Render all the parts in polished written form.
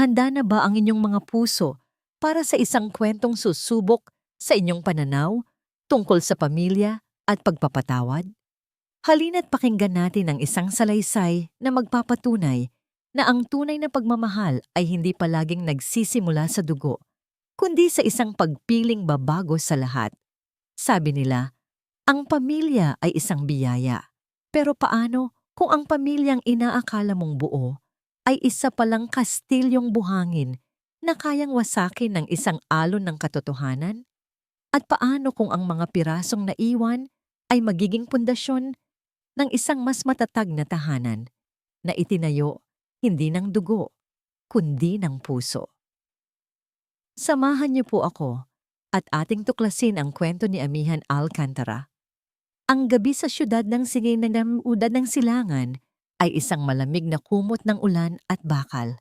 Handa na ba ang inyong mga puso para sa isang kwentong susubok sa inyong pananaw tungkol sa pamilya at pagpapatawad? Halina't pakinggan natin ang isang salaysay na magpapatunay na ang tunay na pagmamahal ay hindi palaging nagsisimula sa dugo, kundi sa isang pagpiling babago sa lahat. Sabi nila, ang pamilya ay isang biyaya. Pero paano kung ang pamilyang inaakala mong buo ay isa palang kastilyong buhangin na kayang wasakin ng isang alon ng katotohanan? At paano kung ang mga pirasong naiwan ay magiging pundasyon ng isang mas matatag na tahanan na itinayo hindi ng dugo, kundi ng puso? Samahan niyo po ako at ating tuklasin ang kwento ni Amihan Alcantara. Ang gabi sa siyudad ng udad ng silangan ay isang malamig na kumot ng ulan at bakal.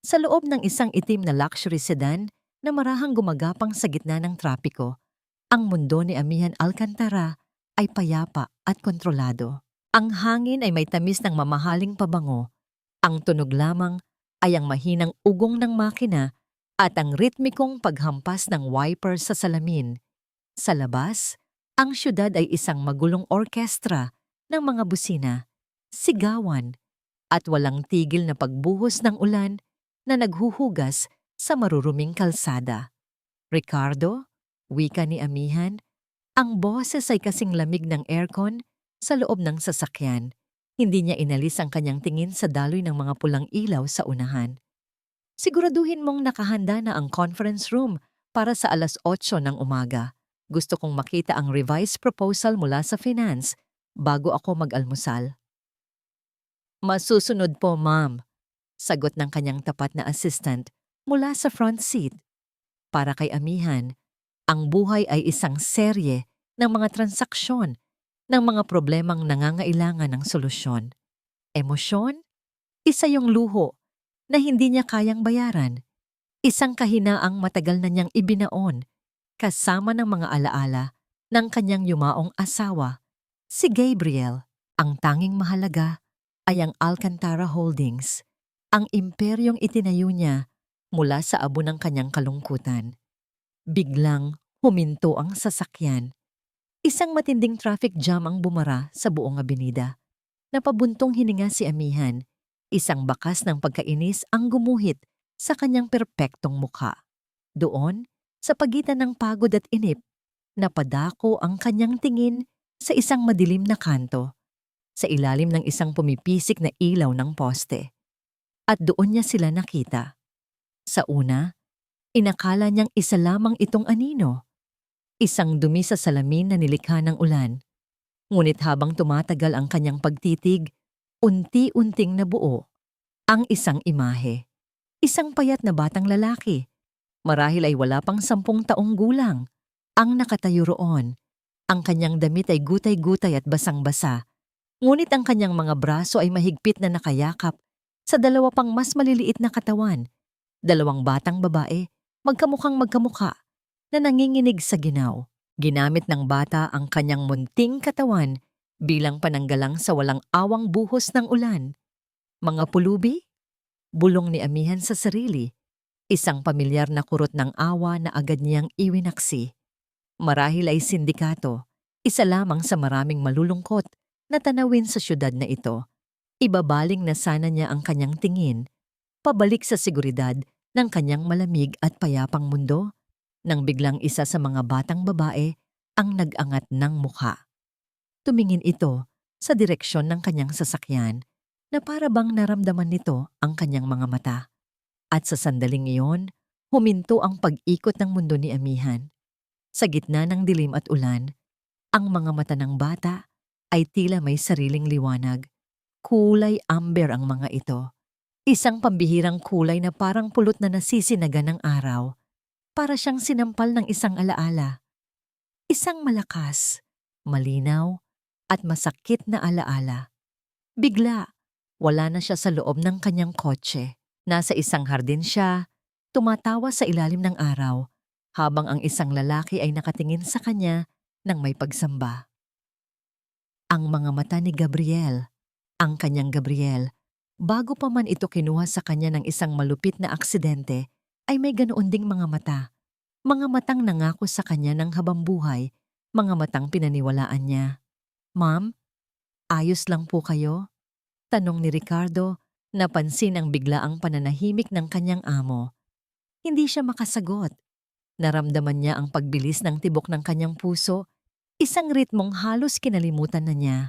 Sa loob ng isang itim na luxury sedan na marahang gumagapang sa gitna ng trapiko, ang mundo ni Amihan Alcantara ay payapa at kontrolado. Ang hangin ay may tamis ng mamahaling pabango. Ang tunog lamang ay ang mahinang ugong ng makina at ang ritmikong paghampas ng wiper sa salamin. Sa labas, ang siyudad ay isang magulong orkestra ng mga busina, sigawan, at walang tigil na pagbuhos ng ulan na naghuhugas sa maruruming kalsada. Ricardo, wika ni Amihan, ang boses ay kasing lamig ng aircon sa loob ng sasakyan. Hindi niya inalis ang kanyang tingin sa daloy ng mga pulang ilaw sa unahan. Siguraduhin mong nakahanda na ang conference room para sa 8:00 ng umaga. Gusto kong makita ang revised proposal mula sa finance bago ako mag-almusal. Masusunod po, ma'am, sagot ng kanyang tapat na assistant mula sa front seat. Para kay Amihan, ang buhay ay isang serye ng mga transaksyon ng mga problemang nangangailangan ng solusyon. Emosyon, isa yung luho na hindi niya kayang bayaran. Isang kahinaang matagal na niyang ibinaon kasama ng mga alaala ng kanyang yumaong asawa, si Gabriel. Ang tanging mahalaga ay ang Alcantara Holdings, ang imperyong itinayo niya mula sa abo ng kanyang kalungkutan. Biglang huminto ang sasakyan. Isang matinding traffic jam ang bumara sa buong abenida. Napabuntong hininga si Amihan. Isang bakas ng pagkainis ang gumuhit sa kanyang perpektong mukha. Doon, sa pagitan ng pagod at inip, napadako ang kanyang tingin sa isang madilim na kanto, sa ilalim ng isang pumipisik na ilaw ng poste. At doon niya sila nakita. Sa una, inakala niyang isa lamang itong anino, isang dumi sa salamin na nilikha ng ulan. Ngunit habang tumatagal ang kanyang pagtitig, unti-unting nabuo ang isang imahe. Isang payat na batang lalaki. Marahil ay wala pang 10 taong gulang. Ang nakatayo roon. Ang kanyang damit ay gutay-gutay at basang-basa. Ngunit ang kanyang mga braso ay mahigpit na nakayakap sa dalawa pang mas maliliit na katawan. 2 batang babae, magkamukhang magkamukha, na nanginginig sa ginaw. Ginamit ng bata ang kanyang munting katawan bilang pananggalang sa walang awang buhos ng ulan. Mga pulubi? Bulong ni Amihan sa sarili. Isang pamilyar na kurot ng awa na agad niyang iwinaksi. Marahil ay sindikato, isa lamang sa maraming malulungkot na tanawin sa syudad na ito. Ibabaling na sana niya ang kanyang tingin, pabalik sa seguridad ng kanyang malamig at payapang mundo, nang biglang isa sa mga batang babae ang nag-angat ng mukha. Tumingin ito sa direksyon ng kanyang sasakyan na para bang naramdaman nito ang kanyang mga mata. At sa sandaling iyon, huminto ang pag-ikot ng mundo ni Amihan. Sa gitna ng dilim at ulan, ang mga mata ng bata ay tila may sariling liwanag. Kulay amber ang mga ito. Isang pambihirang kulay na parang pulot na nasisinaga ng araw. Para siyang sinampal ng isang alaala. Isang malakas, malinaw, at masakit na alaala. Bigla, wala na siya sa loob ng kanyang kotse. Nasa isang hardin siya, tumatawa sa ilalim ng araw, habang ang isang lalaki ay nakatingin sa kanya ng may pagsamba. Ang mga mata ni Gabriel, ang kanyang Gabriel, Bago pa man ito kinuha sa kanya ng isang malupit na aksidente, ay may ganoon ding mga mata. Mga matang nangako sa kanya ng habambuhay, mga matang pinaniwalaan niya. Ma'am, ayos lang po kayo? Tanong ni Ricardo, napansin ang biglaang pananahimik ng kanyang amo. Hindi siya makasagot. Naramdaman niya ang pagbilis ng tibok ng kanyang puso, isang ritmong halos kinalimutan na niya.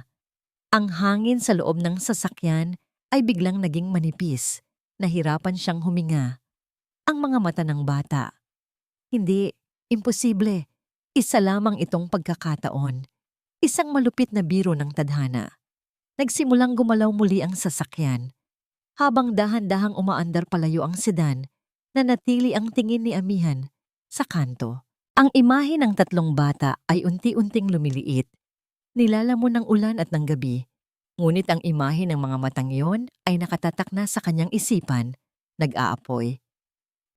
Ang hangin sa loob ng sasakyan ay biglang naging manipis. Nahirapan siyang huminga. Ang mga mata ng bata. Hindi, imposible. Isa lamang itong pagkakataon. Isang malupit na biro ng tadhana. Nagsimulang gumalaw muli ang sasakyan. Habang dahan-dahang umaandar palayo ang sedan, nanatili ang tingin ni Amihan sa kanto. Ang imahe ng tatlong bata ay unti-unting lumiliit. Nilalamon ng ulan at ng gabi. Ngunit ang imahe ng mga matang iyon ay nakatatak na sa kanyang isipan, nag-aapoy.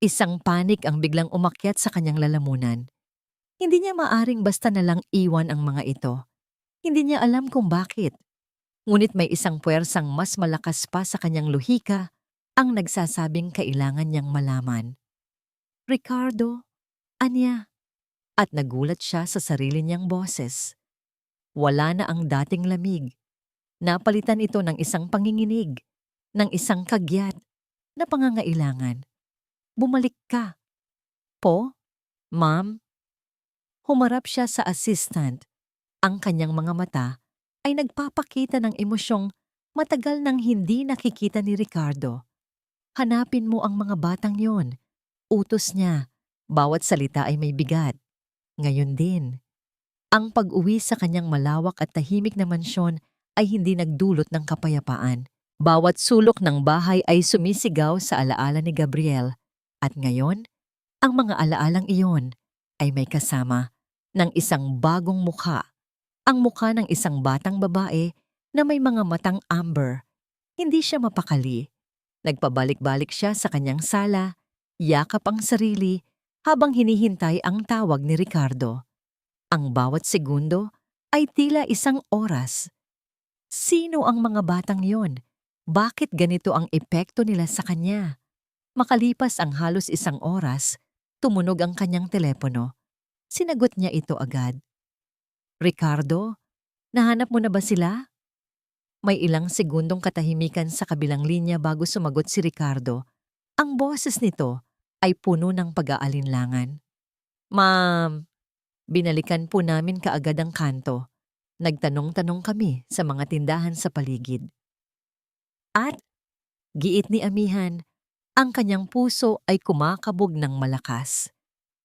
Isang panik ang biglang umakyat sa kanyang lalamunan. Hindi niya maaring basta na lang iwan ang mga ito. Hindi niya alam kung bakit. Ngunit may isang puwersang mas malakas pa sa kanyang luhika ang nagsasabing kailangan niyang malaman. Ricardo, anya? At nagulat siya sa sarili niyang boses. Wala na ang dating lamig. Napalitan ito ng isang panginginig, ng isang kagyat na pangangailangan. Bumalik ka. Po? Ma'am? Humarap siya sa assistant. Ang kanyang mga mata ay nagpapakita ng emosyong matagal nang hindi nakikita ni Ricardo. Hanapin mo ang mga batang yon. Utos niya. Bawat salita ay may bigat. Ngayon din. Ang pag-uwi sa kanyang malawak at tahimik na mansyon ay hindi nagdulot ng kapayapaan. Bawat sulok ng bahay ay sumisigaw sa alaala ni Gabriel. At ngayon, ang mga alaalang iyon ay may kasama ng isang bagong mukha. Ang mukha ng isang batang babae na may mga matang amber. Hindi siya mapakali. Nagpabalik-balik siya sa kanyang sala, yakap ang sarili habang hinihintay ang tawag ni Ricardo. Ang bawat segundo ay tila isang oras. Sino ang mga batang yon? Bakit ganito ang epekto nila sa kanya? Makalipas ang halos isang oras, tumunog ang kanyang telepono. Sinagot niya ito agad. Ricardo, nahanap mo na ba sila? May ilang segundong katahimikan sa kabilang linya bago sumagot si Ricardo. Ang boses nito ay puno ng pag-aalinlangan. Ma'am, binalikan po namin kaagad ang kanto. Nagtanong-tanong kami sa mga tindahan sa paligid. At, giit ni Amihan, ang kanyang puso ay kumakabog ng malakas.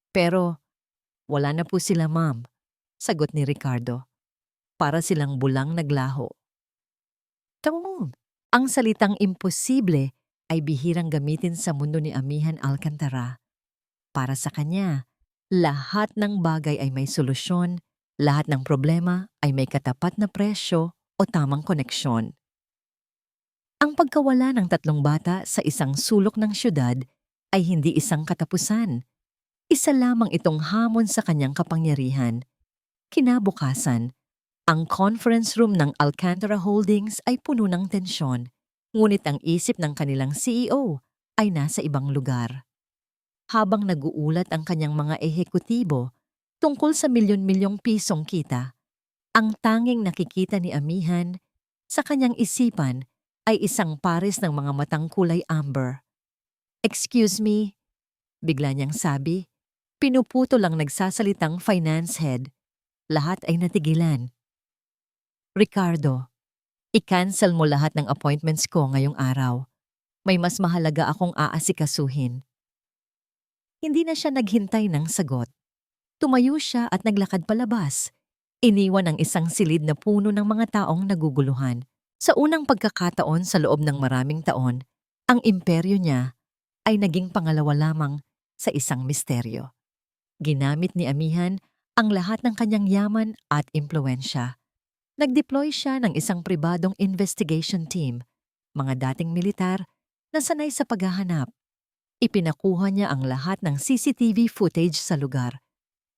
Pero, wala na po sila ma'am, sagot ni Ricardo. Para silang bulang naglaho. Tawong, ang salitang imposible ay bihirang gamitin sa mundo ni Amihan Alcantara. Para sa kanya, lahat ng bagay ay may solusyon, lahat ng problema ay may katapat na presyo o tamang koneksyon. Ang pagkawala ng tatlong bata sa isang sulok ng syudad ay hindi isang katapusan. Isa lamang itong hamon sa kanyang kapangyarihan. Kinabukasan, ang conference room ng Alcantara Holdings ay puno ng tensyon, ngunit ang isip ng kanilang CEO ay nasa ibang lugar. Habang nag-uulat ang kanyang mga ehekutibo tungkol sa milyon-milyong pisong kita, ang tanging nakikita ni Amihan sa kanyang isipan ay isang pares ng mga matang kulay amber. Excuse me, bigla niyang sabi. Pinuputo lang nagsasalitang finance head. Lahat ay natigilan. Ricardo, i-cancel mo lahat ng appointments ko ngayong araw. May mas mahalaga akong aasikasuhin. Hindi na siya naghintay ng sagot. Tumayo siya at naglakad palabas. Iniwan ang isang silid na puno ng mga taong naguguluhan. Sa unang pagkakataon sa loob ng maraming taon, ang imperyo niya ay naging pangalawa lamang sa isang misteryo. Ginamit ni Amihan ang lahat ng kanyang yaman at impluwensya. Nag-deploy siya ng isang pribadong investigation team, mga dating militar na sanay sa paghahanap. Ipinakuha niya ang lahat ng CCTV footage sa lugar.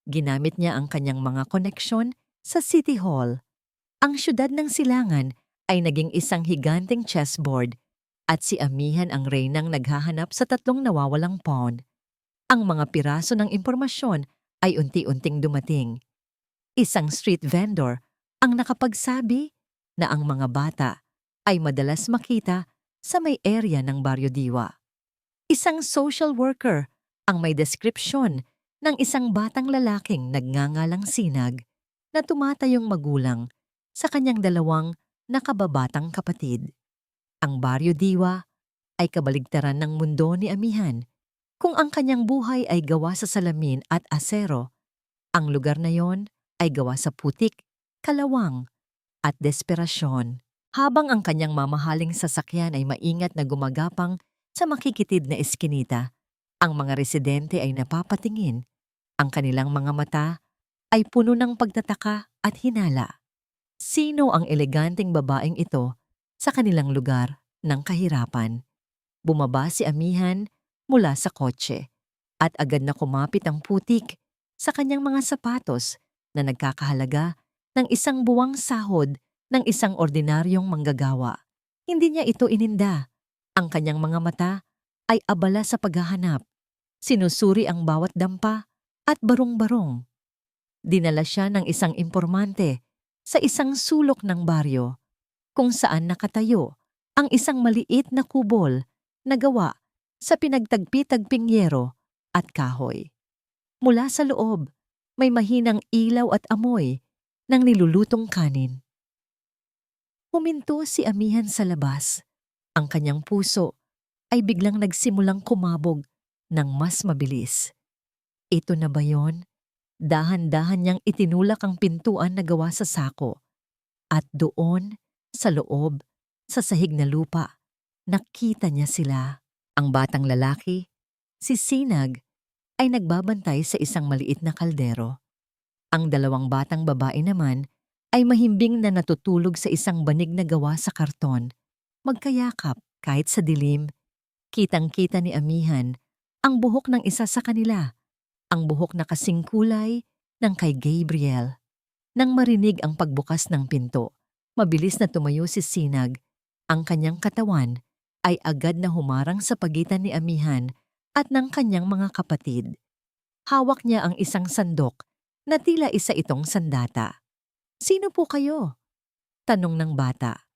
Ginamit niya ang kanyang mga koneksyon sa City Hall. Ang syudad ng Silangan ay naging isang higanteng chessboard At si Amihan ang reynang naghahanap sa 3 nawawalang pawn. Ang mga piraso ng impormasyon ay unti-unting dumating. Isang street vendor ang nakapagsabi na ang mga bata ay madalas makita sa may area ng Baryo Diwa. Isang social worker ang may deskripsyon ng isang batang lalaking nagngangalang Sinag na tumatayong magulang sa kanyang 2 nakababatang kapatid. Ang Baryo Diwa ay kabaligtaran ng mundo ni Amihan. Kung ang kanyang buhay ay gawa sa salamin at asero, ang lugar na yon ay gawa sa putik, kalawang, at desperasyon. Habang ang kanyang mamahaling sasakyan ay maingat na gumagapang sa makikitid na eskinita, ang mga residente ay napapatingin. Ang kanilang mga mata ay puno ng pagtataka at hinala. Sino ang eleganteng babaeng ito sa kanilang lugar ng kahirapan? Bumaba si Amihan mula sa kotse at agad na kumapit ang putik sa kanyang mga sapatos na nagkakahalaga ng isang buwang sahod ng isang ordinaryong manggagawa. Hindi niya ito ininda. Ang kanyang mga mata ay abala sa paghahanap. Sinusuri ang bawat dampa at barong-barong. Dinala siya ng isang impormante sa isang sulok ng baryo kung saan nakatayo ang isang maliit na kubol na gawa sa pinagtagpi-tagping yero at kahoy. Mula sa loob, may mahinang ilaw at amoy ng nilulutong kanin. Huminto si Amihan sa labas. Ang kanyang puso ay biglang nagsimulang kumabog ng mas mabilis. Ito na ba yon? Dahan-dahan niyang itinulak ang pintuan na gawa sa sako. At doon, sa loob, sa sahig na lupa, nakita niya sila. Ang batang lalaki, si Sinag, ay nagbabantay sa isang maliit na kaldero. Ang 2 batang babae naman ay mahimbing na natutulog sa isang banig na gawa sa karton. Magkayakap kahit sa dilim, kitang-kita ni Amihan ang buhok ng isa sa kanila, ang buhok na kasing kulay ng kay Gabriel. Nang marinig ang pagbukas ng pinto, mabilis na tumayo si Sinag. Ang kanyang katawan ay agad na humarang sa pagitan ni Amihan at ng kanyang mga kapatid. Hawak niya ang isang sandok na tila isa itong sandata. "Sino po kayo?" tanong ng bata.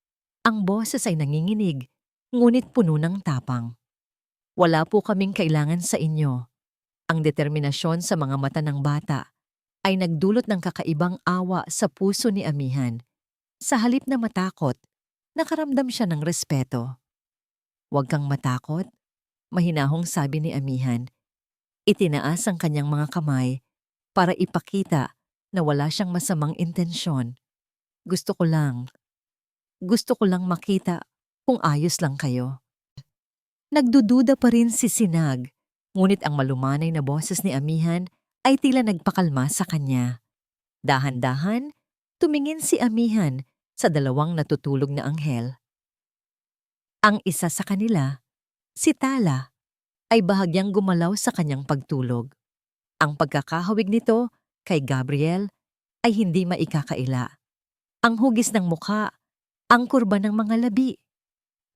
Ang boses ay nanginginig, ngunit puno ng tapang. "Wala po kaming kailangan sa inyo." Ang determinasyon sa mga mata ng bata ay nagdulot ng kakaibang awa sa puso ni Amihan. Sa halip na matakot, nakaramdam siya ng respeto. "Huwag kang matakot," mahinahong sabi ni Amihan. Itinaas ang kanyang mga kamay para ipakita na wala siyang masamang intensyon. Gusto ko lang makita kung ayos lang kayo." Nagdududa pa rin si Sinag, ngunit ang malumanay na boses ni Amihan ay tila nagpakalma sa kanya. Dahan-dahan, tumingin si Amihan sa 2 natutulog na anghel. Ang isa sa kanila, si Tala, ay bahagyang gumalaw sa kanyang pagtulog. Ang pagkakahawig nito kay Gabriel ay hindi maikakaila. Ang hugis ng mukha, ang kurba ng mga labi,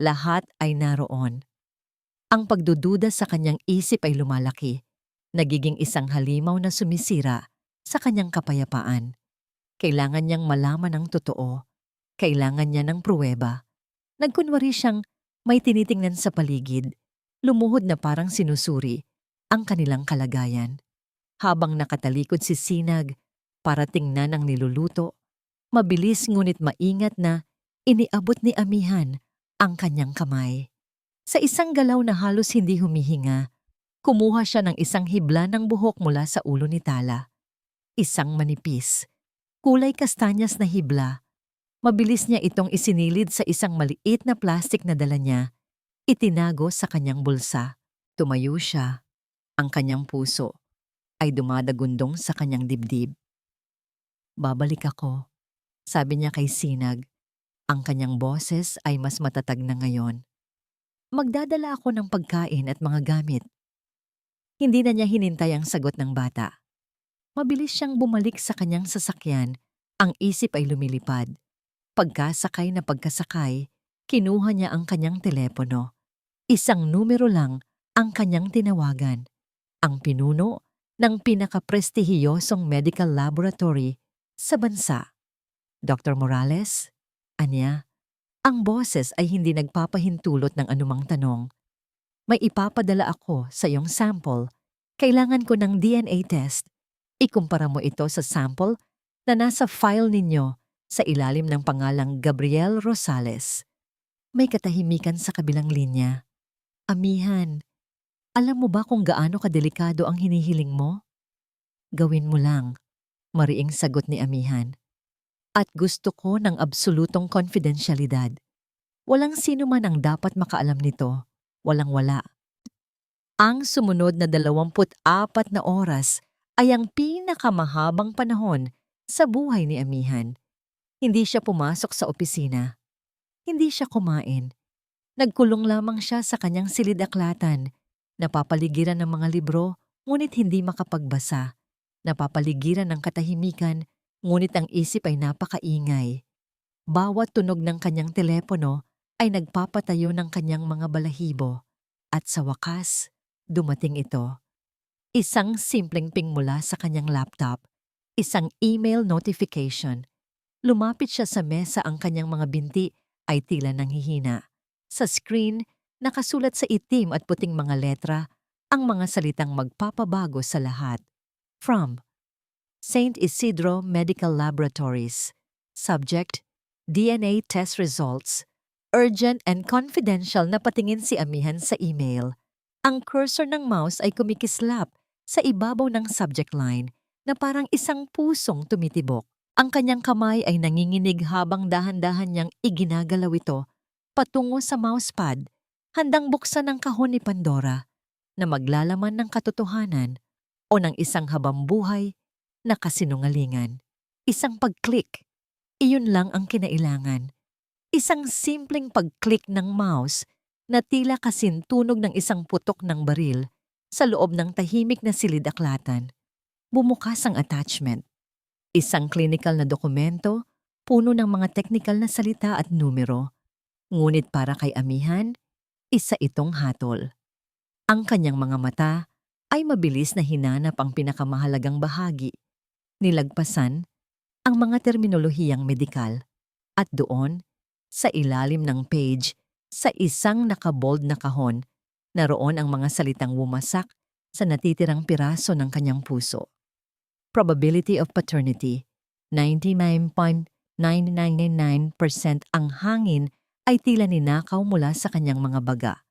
lahat ay naroon. Ang pagdududa sa kanyang isip ay lumalaki, nagiging isang halimaw na sumisira sa kanyang kapayapaan. Kailangan niyang malaman ang totoo, kailangan niya ng pruweba. Nagkunwari siyang may tinitingnan sa paligid, lumuhod na parang sinusuri ang kanilang kalagayan. Habang nakatalikod si Sinag para tingnan ang niluluto, mabilis ngunit maingat na iniabot ni Amihan ang kanyang kamay. Sa isang galaw na halos hindi humihinga, kumuha siya ng isang hibla ng buhok mula sa ulo ni Tala. Isang manipis, kulay kastanyas na hibla. Mabilis niya itong isinilid sa isang maliit na plastik na dala niya, itinago sa kanyang bulsa. Tumayo siya. Ang kanyang puso ay dumadagundong sa kanyang dibdib. "Babalik ako," sabi niya kay Sinag. Ang kanyang boses ay mas matatag na ngayon. "Magdadala ako ng pagkain at mga gamit." Hindi na niya hinintay ang sagot ng bata. Mabilis siyang bumalik sa kanyang sasakyan, ang isip ay lumilipad. Pagkasakay na pagkasakay, Kinuha niya ang kanyang telepono. Isang numero lang ang kanyang tinawagan. Ang pinuno ng pinakaprestihiyosong medical laboratory sa bansa. Dr. Morales, anya, ang boses ay hindi nagpapahintulot ng anumang tanong. May ipapadala ako sa iyong sample. Kailangan ko ng DNA test. Ikumpara mo ito sa sample na nasa file ninyo sa ilalim ng pangalang Gabriel Rosales. May katahimikan sa kabilang linya. Amihan, alam mo ba kung gaano kadelikado ang hinihiling mo? Gawin mo lang, mariing sagot ni Amihan. At gusto ko ng absolutong konfidensyalidad. Walang sino man ang dapat makaalam nito. Walang-wala. Ang sumunod na 24 na oras ay ang pinakamahabang panahon sa buhay ni Amihan. Hindi siya pumasok sa opisina. Hindi siya kumain. Nagkulong lamang siya sa kanyang silid-aklatan. Napapaligiran ng mga libro, ngunit hindi makapagbasa. Napapaligiran ng katahimikan, ngunit ang isip ay napakaingay. Bawat tunog ng kanyang telepono ay nagpapatayo ng kanyang mga balahibo. At sa wakas, dumating ito. Isang simpleng ping mula sa kanyang laptop. Isang email notification. Lumapit siya sa mesa, ang kanyang mga binti ay tila nanghihina. Sa screen, nakasulat sa itim at puting mga letra ang mga salitang magpapabago sa lahat. From St. Isidro Medical Laboratories. Subject, DNA test results. Urgent and confidential na patingin si Amihan sa email. Ang cursor ng mouse ay kumikislap sa ibabaw ng subject line na parang isang pusong tumitibok. Ang kanyang kamay ay nanginginig habang dahan-dahan niyang iginagalaw ito patungo sa mousepad, handang buksan ang kahon ni Pandora na maglalaman ng katotohanan o ng isang habambuhay na kasinungalingan. Isang pag-click, iyon lang ang kinailangan. Isang simpleng pag-click ng mouse na tila kasintunog ng isang putok ng baril sa loob ng tahimik na silid-aklatan. Bumukas ang attachment. Isang clinical na dokumento, puno ng mga teknikal na salita at numero. Ngunit para kay Amihan, isa itong hatol. Ang kanyang mga mata ay mabilis na hinanap ang pinakamahalagang bahagi. Nilagpasan ang mga terminolohiyang medikal. At doon, sa ilalim ng page, sa isang nakabold na kahon, naroon ang mga salitang wumasak sa natitirang piraso ng kanyang puso. Probability of paternity, 99.999%. Ang hangin ay tila ninakaw mula sa kanyang mga baga.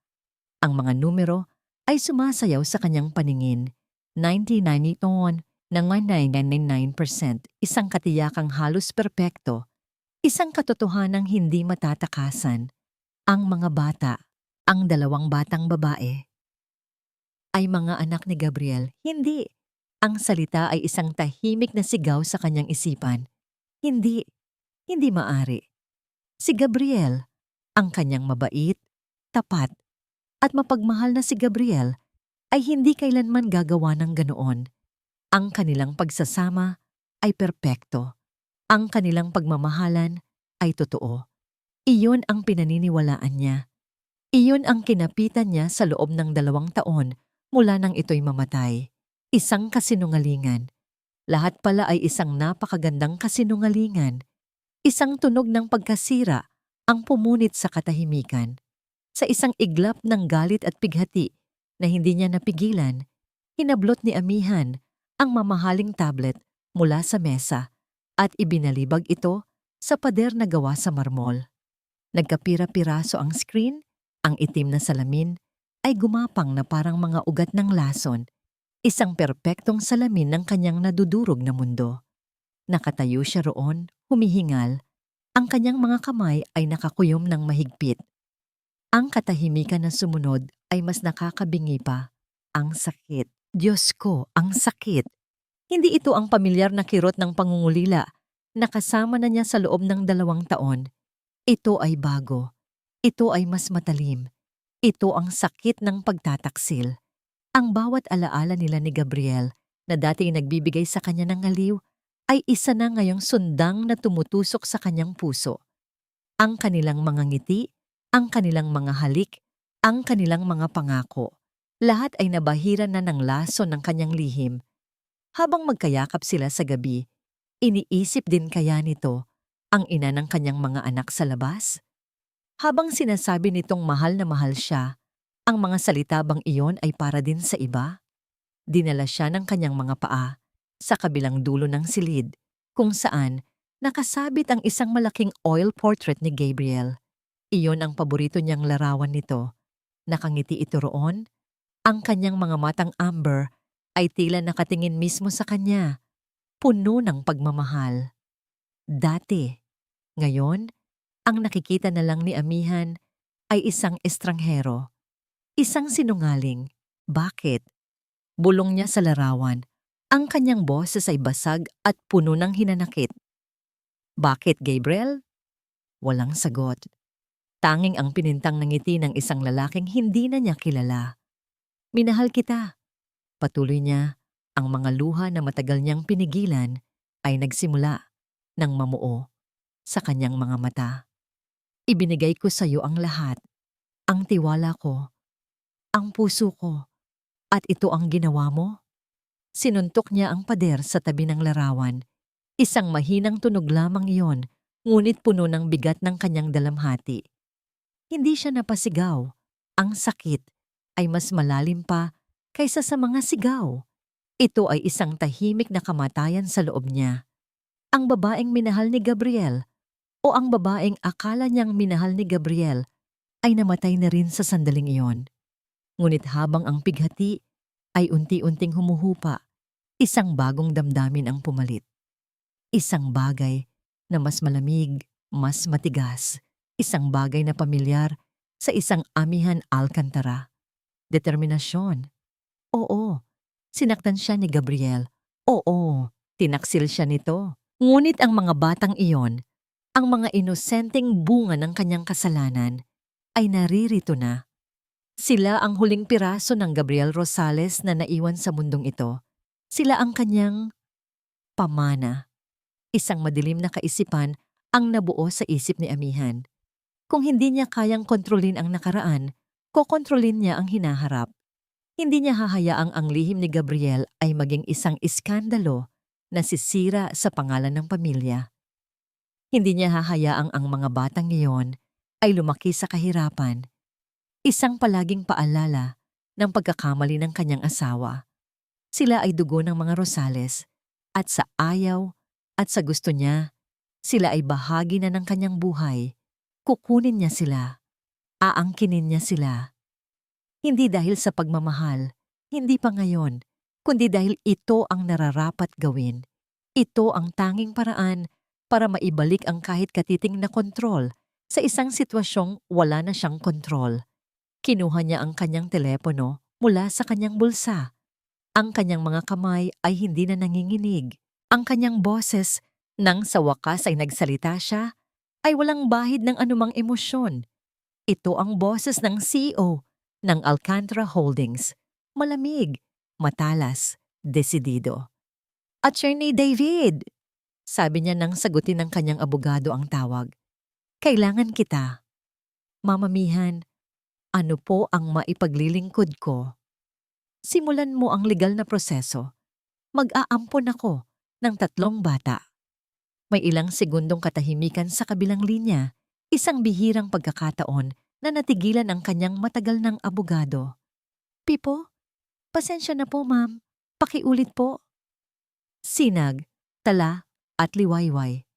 Ang mga numero ay sumasayaw sa kanyang paningin, 99.999%. Isang katiyakang halos perpekto, isang katotohanang hindi matatakasan. Ang mga bata, ang 2 batang babae, ay mga anak ni Gabriel. Hindi. Ang salita ay isang tahimik na sigaw sa kanyang isipan. Hindi maari. Si Gabriel, ang kanyang mabait, tapat, at mapagmahal na si Gabriel, ay hindi kailanman gagawa ng ganoon. Ang kanilang pagsasama ay perpekto. Ang kanilang pagmamahalan ay totoo. Iyon ang pinaniniwalaan niya. Iyon ang kinapitan niya sa loob ng 2 taon mula nang ito'y mamatay. Isang kasinungalingan. Lahat pala ay isang napakagandang kasinungalingan. Isang tunog ng pagkasira ang pumunit sa katahimikan. Sa isang iglap ng galit at pighati na hindi niya napigilan, hinablot ni Amihan ang mamahaling tablet mula sa mesa at ibinalibag ito sa pader na gawa sa marmol. Nagkapira-piraso ang screen, ang itim na salamin ay gumapang na parang mga ugat ng lason. Isang perpektong salamin ng kanyang nadudurog na mundo. Nakatayo siya roon, humihingal. Ang kanyang mga kamay ay nakakuyom ng mahigpit. Ang katahimikan na sumunod ay mas nakakabingi pa. Ang sakit. Diyos ko, ang sakit. Hindi ito ang pamilyar na kirot ng pangungulila na kasama na niya sa loob ng 2 taon. Ito ay bago. Ito ay mas matalim. Ito ang sakit ng pagtataksil. Ang bawat alaala nila ni Gabriel na dati nagbibigay sa kanya ng aliw ay isa na ngayong sundang na tumutusok sa kanyang puso. Ang kanilang mga ngiti ang kanilang mga halik, ang kanilang mga pangako. Lahat ay nabahiran na ng laso ng kanyang lihim. Habang magkayakap sila sa gabi, iniisip din kaya nito ang ina ng kanyang mga anak sa labas? Habang sinasabi nitong mahal na mahal siya, ang mga salita bang iyon ay para din sa iba? Dinala siya ng kanyang mga paa sa kabilang dulo ng silid, kung saan nakasabit ang isang malaking oil portrait ni Gabriel. Iyon ang paborito niyang larawan nito. Nakangiti ito roon, ang kanyang mga matang amber ay tila nakatingin mismo sa kanya, puno ng pagmamahal. Dati, ngayon, ang nakikita na lang ni amihan ay isang estranghero, isang sinungaling. Bakit? Bulong niya sa larawan. Ang kanyang boses ay basag at puno ng hinanakit. Bakit, Gabriel? Walang sagot. Tanging ang pinintang ng ngiti ng isang lalaking hindi na niya kilala. Minahal kita. Patuloy niya, ang mga luha na matagal niyang pinigilan ay nagsimula ng mamuo sa kanyang mga mata. Ibinigay ko sa iyo ang lahat, ang tiwala ko, ang puso ko, at ito ang ginawa mo? Sinuntok niya ang pader sa tabi ng larawan. Isang mahinang tunog lamang iyon, ngunit puno ng bigat ng kanyang dalamhati. Hindi siya napasigaw. Ang sakit ay mas malalim pa kaysa sa mga sigaw. Ito ay isang tahimik na kamatayan sa loob niya. Ang babaeng minahal ni Gabriel o ang babaeng akala niyang minahal ni Gabriel ay namatay na rin sa sandaling iyon. Ngunit habang ang pighati ay unti-unting humuhupa, isang bagong damdamin ang pumalit. Isang bagay na mas malamig, mas matigas. Isang bagay na pamilyar sa isang amihan Alcantara. Determinasyon. Oo, sinaktan siya ni Gabriel. Oo, tinaksil siya nito. Ngunit ang mga batang iyon, ang mga inosenteng bunga ng kanyang kasalanan, ay naririto na. Sila ang huling piraso ng Gabriel Rosales na naiwan sa mundong ito. Sila ang kanyang pamana. Isang madilim na kaisipan ang nabuo sa isip ni amihan. Kung hindi niya kayang kontrolin ang nakaraan, kokontrolin niya ang hinaharap. Hindi niya hahayaang ang lihim ni Gabriel ay maging isang iskandalo na sisira sa pangalan ng pamilya. Hindi niya hahayaang ang mga batang iyon ay lumaki sa kahirapan. Isang palaging paalala ng pagkakamali ng kanyang asawa. Sila ay dugo ng mga Rosales at sa ayaw at sa gusto niya, sila ay bahagi na ng kanyang buhay. Kukunin niya sila. Aangkinin niya sila. Hindi dahil sa pagmamahal, hindi pa ngayon, kundi dahil ito ang nararapat gawin. Ito ang tanging paraan para maibalik ang kahit katiting na kontrol sa isang sitwasyong wala na siyang kontrol. Kinuha niya ang kanyang telepono mula sa kanyang bulsa. Ang kanyang mga kamay ay hindi na nanginginig. Ang kanyang boses, nang sa wakas ay nagsalita siya, ay walang bahid ng anumang emosyon. Ito ang boses ng CEO ng Alcantara Holdings. Malamig, matalas, desidido. Attorney David, sabi niya nang sagutin ng kanyang abogado ang tawag. Kailangan kita. Mamamihan, ano po ang maipaglilingkod ko? Simulan mo ang legal na proseso. Mag-aampon ako ng 3 bata. May ilang segundong katahimikan sa kabilang linya, isang bihirang pagkakataon na natigilan ang kanyang matagal ng abogado. Pipo, pasensya na po ma'am, pakiulit po. Sinag, tala at liwayway.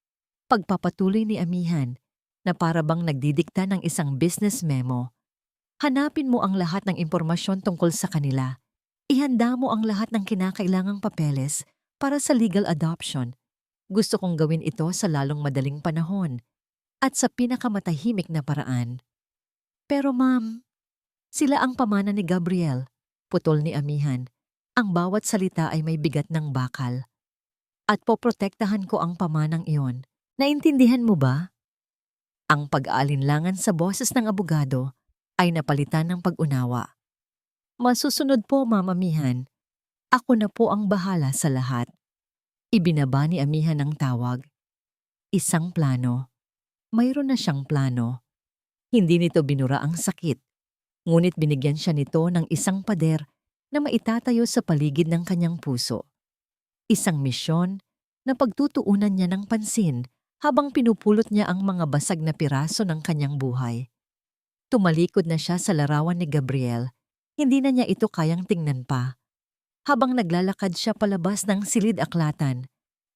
Pagpapatuloy ni amihan na para bang nagdidikta ng isang business memo. Hanapin mo ang lahat ng impormasyon tungkol sa kanila. Ihanda mo ang lahat ng kinakailangang papeles para sa legal adoption. Gusto kong gawin ito sa lalong madaling panahon at sa pinakamatahimik na paraan. Pero ma'am, sila ang pamana ni Gabriel, putol ni amihan. Ang bawat salita ay may bigat ng bakal. At poprotektahan ko ang pamanang iyon. Naintindihan mo ba? Ang pag-aalinlangan sa boses ng abogado ay napalitan ng pag-unawa. Masusunod po, Ma'am Amihan. Ako na po ang bahala sa lahat. Ibinaba ni amihan ang tawag. Isang plano. Mayroon na siyang plano. Hindi nito binura ang sakit, ngunit binigyan siya nito ng isang pader na maitatayo sa paligid ng kanyang puso. Isang misyon na pagtutuunan niya ng pansin habang pinupulot niya ang mga basag na piraso ng kanyang buhay. Tumalikod na siya sa larawan ni Gabriel, hindi na niya ito kayang tingnan pa. Habang naglalakad siya palabas ng silid-aklatan,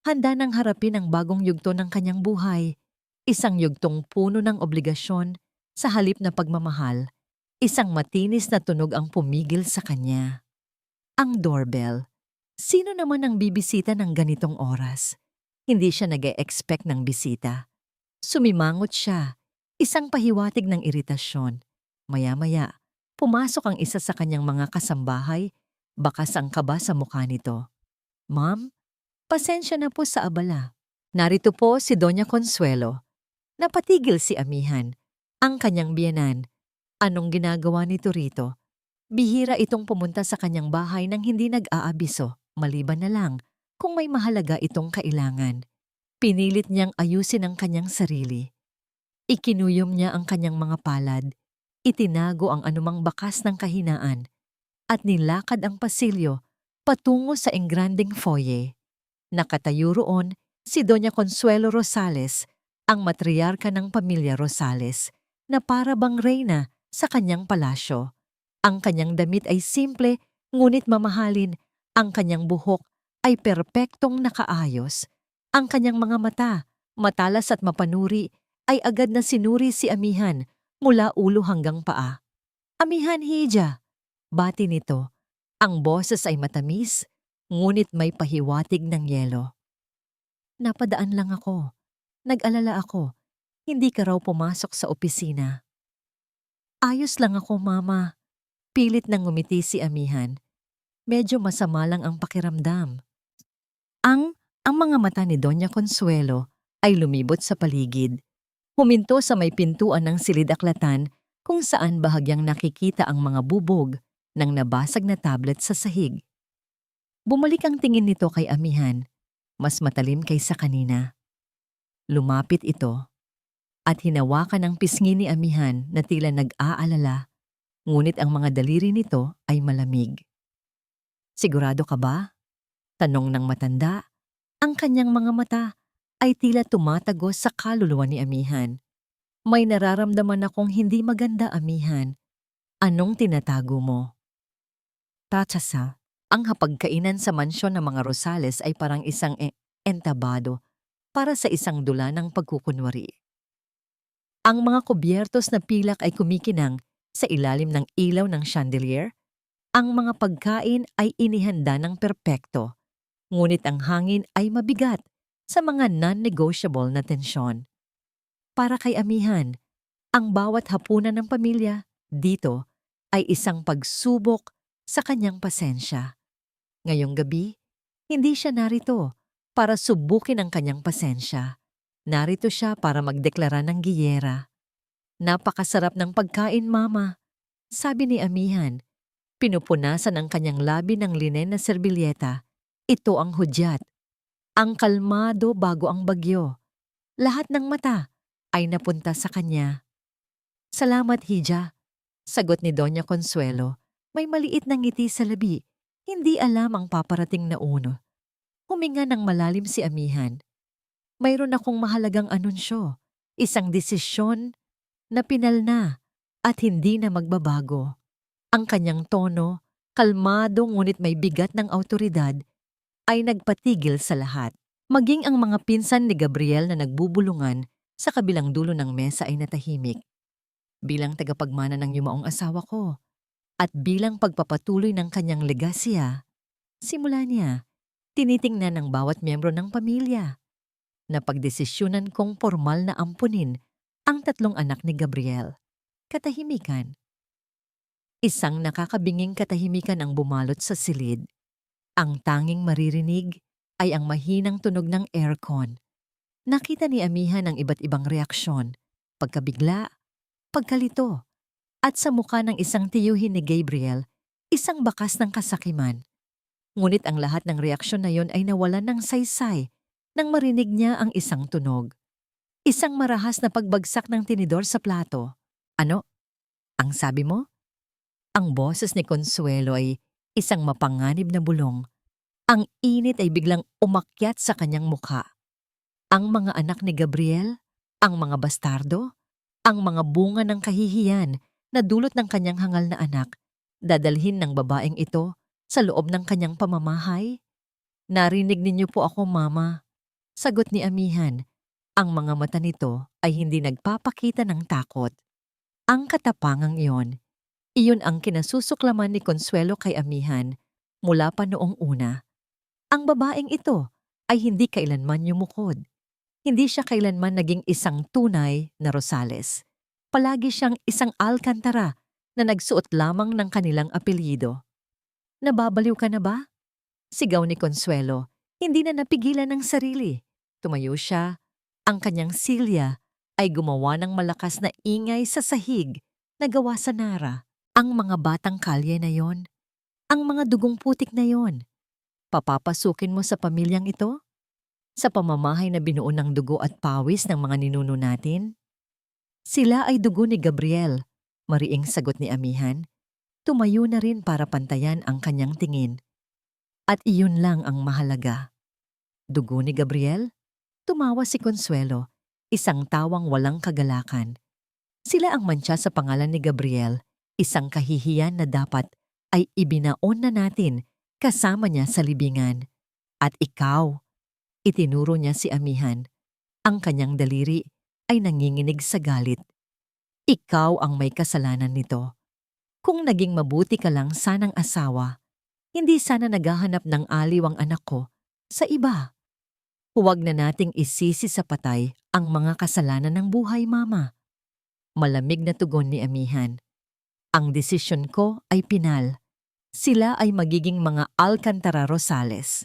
handa nang harapin ang bagong yugto ng kanyang buhay, isang yugtong puno ng obligasyon sa halip na pagmamahal, isang matinis na tunog ang pumigil sa kanya. Ang doorbell. Sino naman ang bibisita ng ganitong oras? Hindi siya nag-e-expect ng bisita. Sumimangot siya, isang pahiwatig ng iritasyon. Maya-maya, pumasok ang isa sa kanyang mga kasambahay, bakas ang kaba sa mukha nito. "Ma'am, pasensya na po sa abala. Narito po si Doña Consuelo." Napatigil si Amihan, ang kanyang biyenan. Anong ginagawa nito rito? Bihira itong pumunta sa kanyang bahay nang hindi nag-aabiso, maliban na lang kung may mahalaga itong kailangan. Pinilit niyang ayusin ang kanyang sarili. Ikinuyom niya ang kanyang mga palad, itinago ang anumang bakas ng kahinaan, at nilakad ang pasilyo patungo sa engranding foyer. Nakatayo roon si Doña Consuelo Rosales, ang matriarka ng pamilya Rosales, na para bang reyna sa kanyang palasyo. Ang kanyang damit ay simple ngunit mamahalin, ang kanyang buhok ay perpektong nakaayos. Ang kanyang mga mata, matalas at mapanuri, ay agad na sinuri si Amihan mula ulo hanggang paa. "Amihan Hija," bati nito. Ang boses ay matamis, ngunit may pahiwatig ng yelo. "Napadaan lang ako. Nag-alala ako. Hindi ka raw pumasok sa opisina." "Ayos lang ako, Mama." Pilit nang ngumiti si Amihan. Medyo masama lang ang pakiramdam. Ang mga mata ni Doña Consuelo ay lumibot sa paligid. Huminto sa may pintuan ng silid-aklatan kung saan bahagyang nakikita ang mga bubog ng nabasag na tablet sa sahig. Bumalik ang tingin nito kay Amihan, mas matalim kaysa kanina. Lumapit ito at hinawakan ang pisngi ni Amihan na tila nag-aalala, ngunit ang mga daliri nito ay malamig. "Sigurado ka ba?" Tanong ng matanda. Ang kanyang mga mata ay tila tumatagos sa kaluluwa ni Amihan. "May nararamdaman akong hindi maganda, Amihan. Anong tinatago mo?" Tatsasa, ang hapagkainan sa mansyon ng mga Rosales ay parang isang entabado para sa isang dula ng pagkukunwari. Ang mga kubyertos na pilak ay kumikinang sa ilalim ng ilaw ng chandelier. Ang mga pagkain ay inihanda ng perpekto, ngunit ang hangin ay mabigat sa mga non-negotiable na tensyon. Para kay Amihan, ang bawat hapunan ng pamilya dito ay isang pagsubok sa kanyang pasensya. Ngayong gabi, hindi siya narito para subukin ang kanyang pasensya. Narito siya para magdeklara ng giyera. "Napakasarap ng pagkain, Mama," sabi ni Amihan. Pinupunasan ang kanyang labi ng linen na serbilyeta. Ito ang hudyat. Ang kalmado bago ang bagyo. Lahat ng mata ay napunta sa kanya. "Salamat, Hija," sagot ni Doña Consuelo. May maliit na ngiti sa labi. Hindi alam ang paparating na uno. Huminga ng malalim si Amihan. "Mayroon akong mahalagang anunsyo. Isang desisyon na pinalna at hindi na magbabago." Ang kanyang tono, kalmado ngunit may bigat ng awtoridad, ay nagpatigil sa lahat. Maging ang mga pinsan ni Gabriel na nagbubulungan sa kabilang dulo ng mesa ay natahimik. Bilang tagapagmana ng yumaong asawa ko at bilang pagpapatuloy ng kanyang legasya, simula niya, tinitingnan ng bawat miyembro ng pamilya. Napagdesisyonan kong formal na ampunin ang 3 anak ni Gabriel. Katahimikan. Isang nakakabinging katahimikan ang bumalot sa silid. Ang tanging maririnig ay ang mahinang tunog ng aircon. Nakita ni Amihan ang iba't ibang reaksyon, pagkabigla, pagkalito, at sa mukha ng isang tiyuhin ni Gabriel, isang bakas ng kasakiman. Ngunit ang lahat ng reaksyon na yon ay nawalan ng saysay nang marinig niya ang isang tunog. Isang marahas na pagbagsak ng tinidor sa plato. Ano? Ang sabi mo? Ang boses ni Consuelo ay isang mapanganib na bulong. Ang init ay biglang umakyat sa kanyang mukha. Ang mga anak ni Gabriel, ang mga bastardo, ang mga bunga ng kahihiyan na dulot ng kanyang hangal na anak, dadalhin ng babaeng ito sa loob ng kanyang pamamahay? Narinig ninyo po ako, Mama. Sagot ni Amihan. Ang mga mata nito ay hindi nagpapakita ng takot. Ang katapangang iyon ang kinasusuklaman ni Consuelo kay Amihan mula pa noong una. Ang babaeng ito ay hindi kailanman yumukod. Hindi siya kailanman naging isang tunay na Rosales. Palagi siyang isang Alcantara na nagsuot lamang ng kanilang apelyido. Nababaliw ka na ba? Sigaw ni Consuelo, hindi na napigilan ng sarili. Tumayo siya. Ang kanyang silya ay gumawa ng malakas na ingay sa sahig na gawa sa Nara. Ang mga batang kalye na yon, ang mga dugong putik na yon, papapasukin mo sa pamilyang ito? Sa pamamahay na binuo ng dugo at pawis ng mga ninuno natin? Sila ay dugo ni Gabriel, mariing sagot ni Amihan. Tumayo na rin para pantayan ang kanyang tingin. At iyon lang ang mahalaga. Dugo ni Gabriel? Tumawa si Consuelo, isang tawang walang kagalakan. Sila ang mantsa sa pangalan ni Gabriel, isang kahihiyan na dapat ay ibinaon na natin kasama niya sa libingan. At ikaw, itinuro niya si Amihan. Ang kanyang daliri ay nanginginig sa galit. Ikaw ang may kasalanan nito. Kung naging mabuti ka lang sanang asawa, hindi sana naghahanap ng aliw ang anak ko sa iba. Huwag na nating isisi sa patay ang mga kasalanan ng buhay, Mama. Malamig na tugon ni Amihan. Ang desisyon ko ay pinal. Sila ay magiging mga Alcantara Rosales.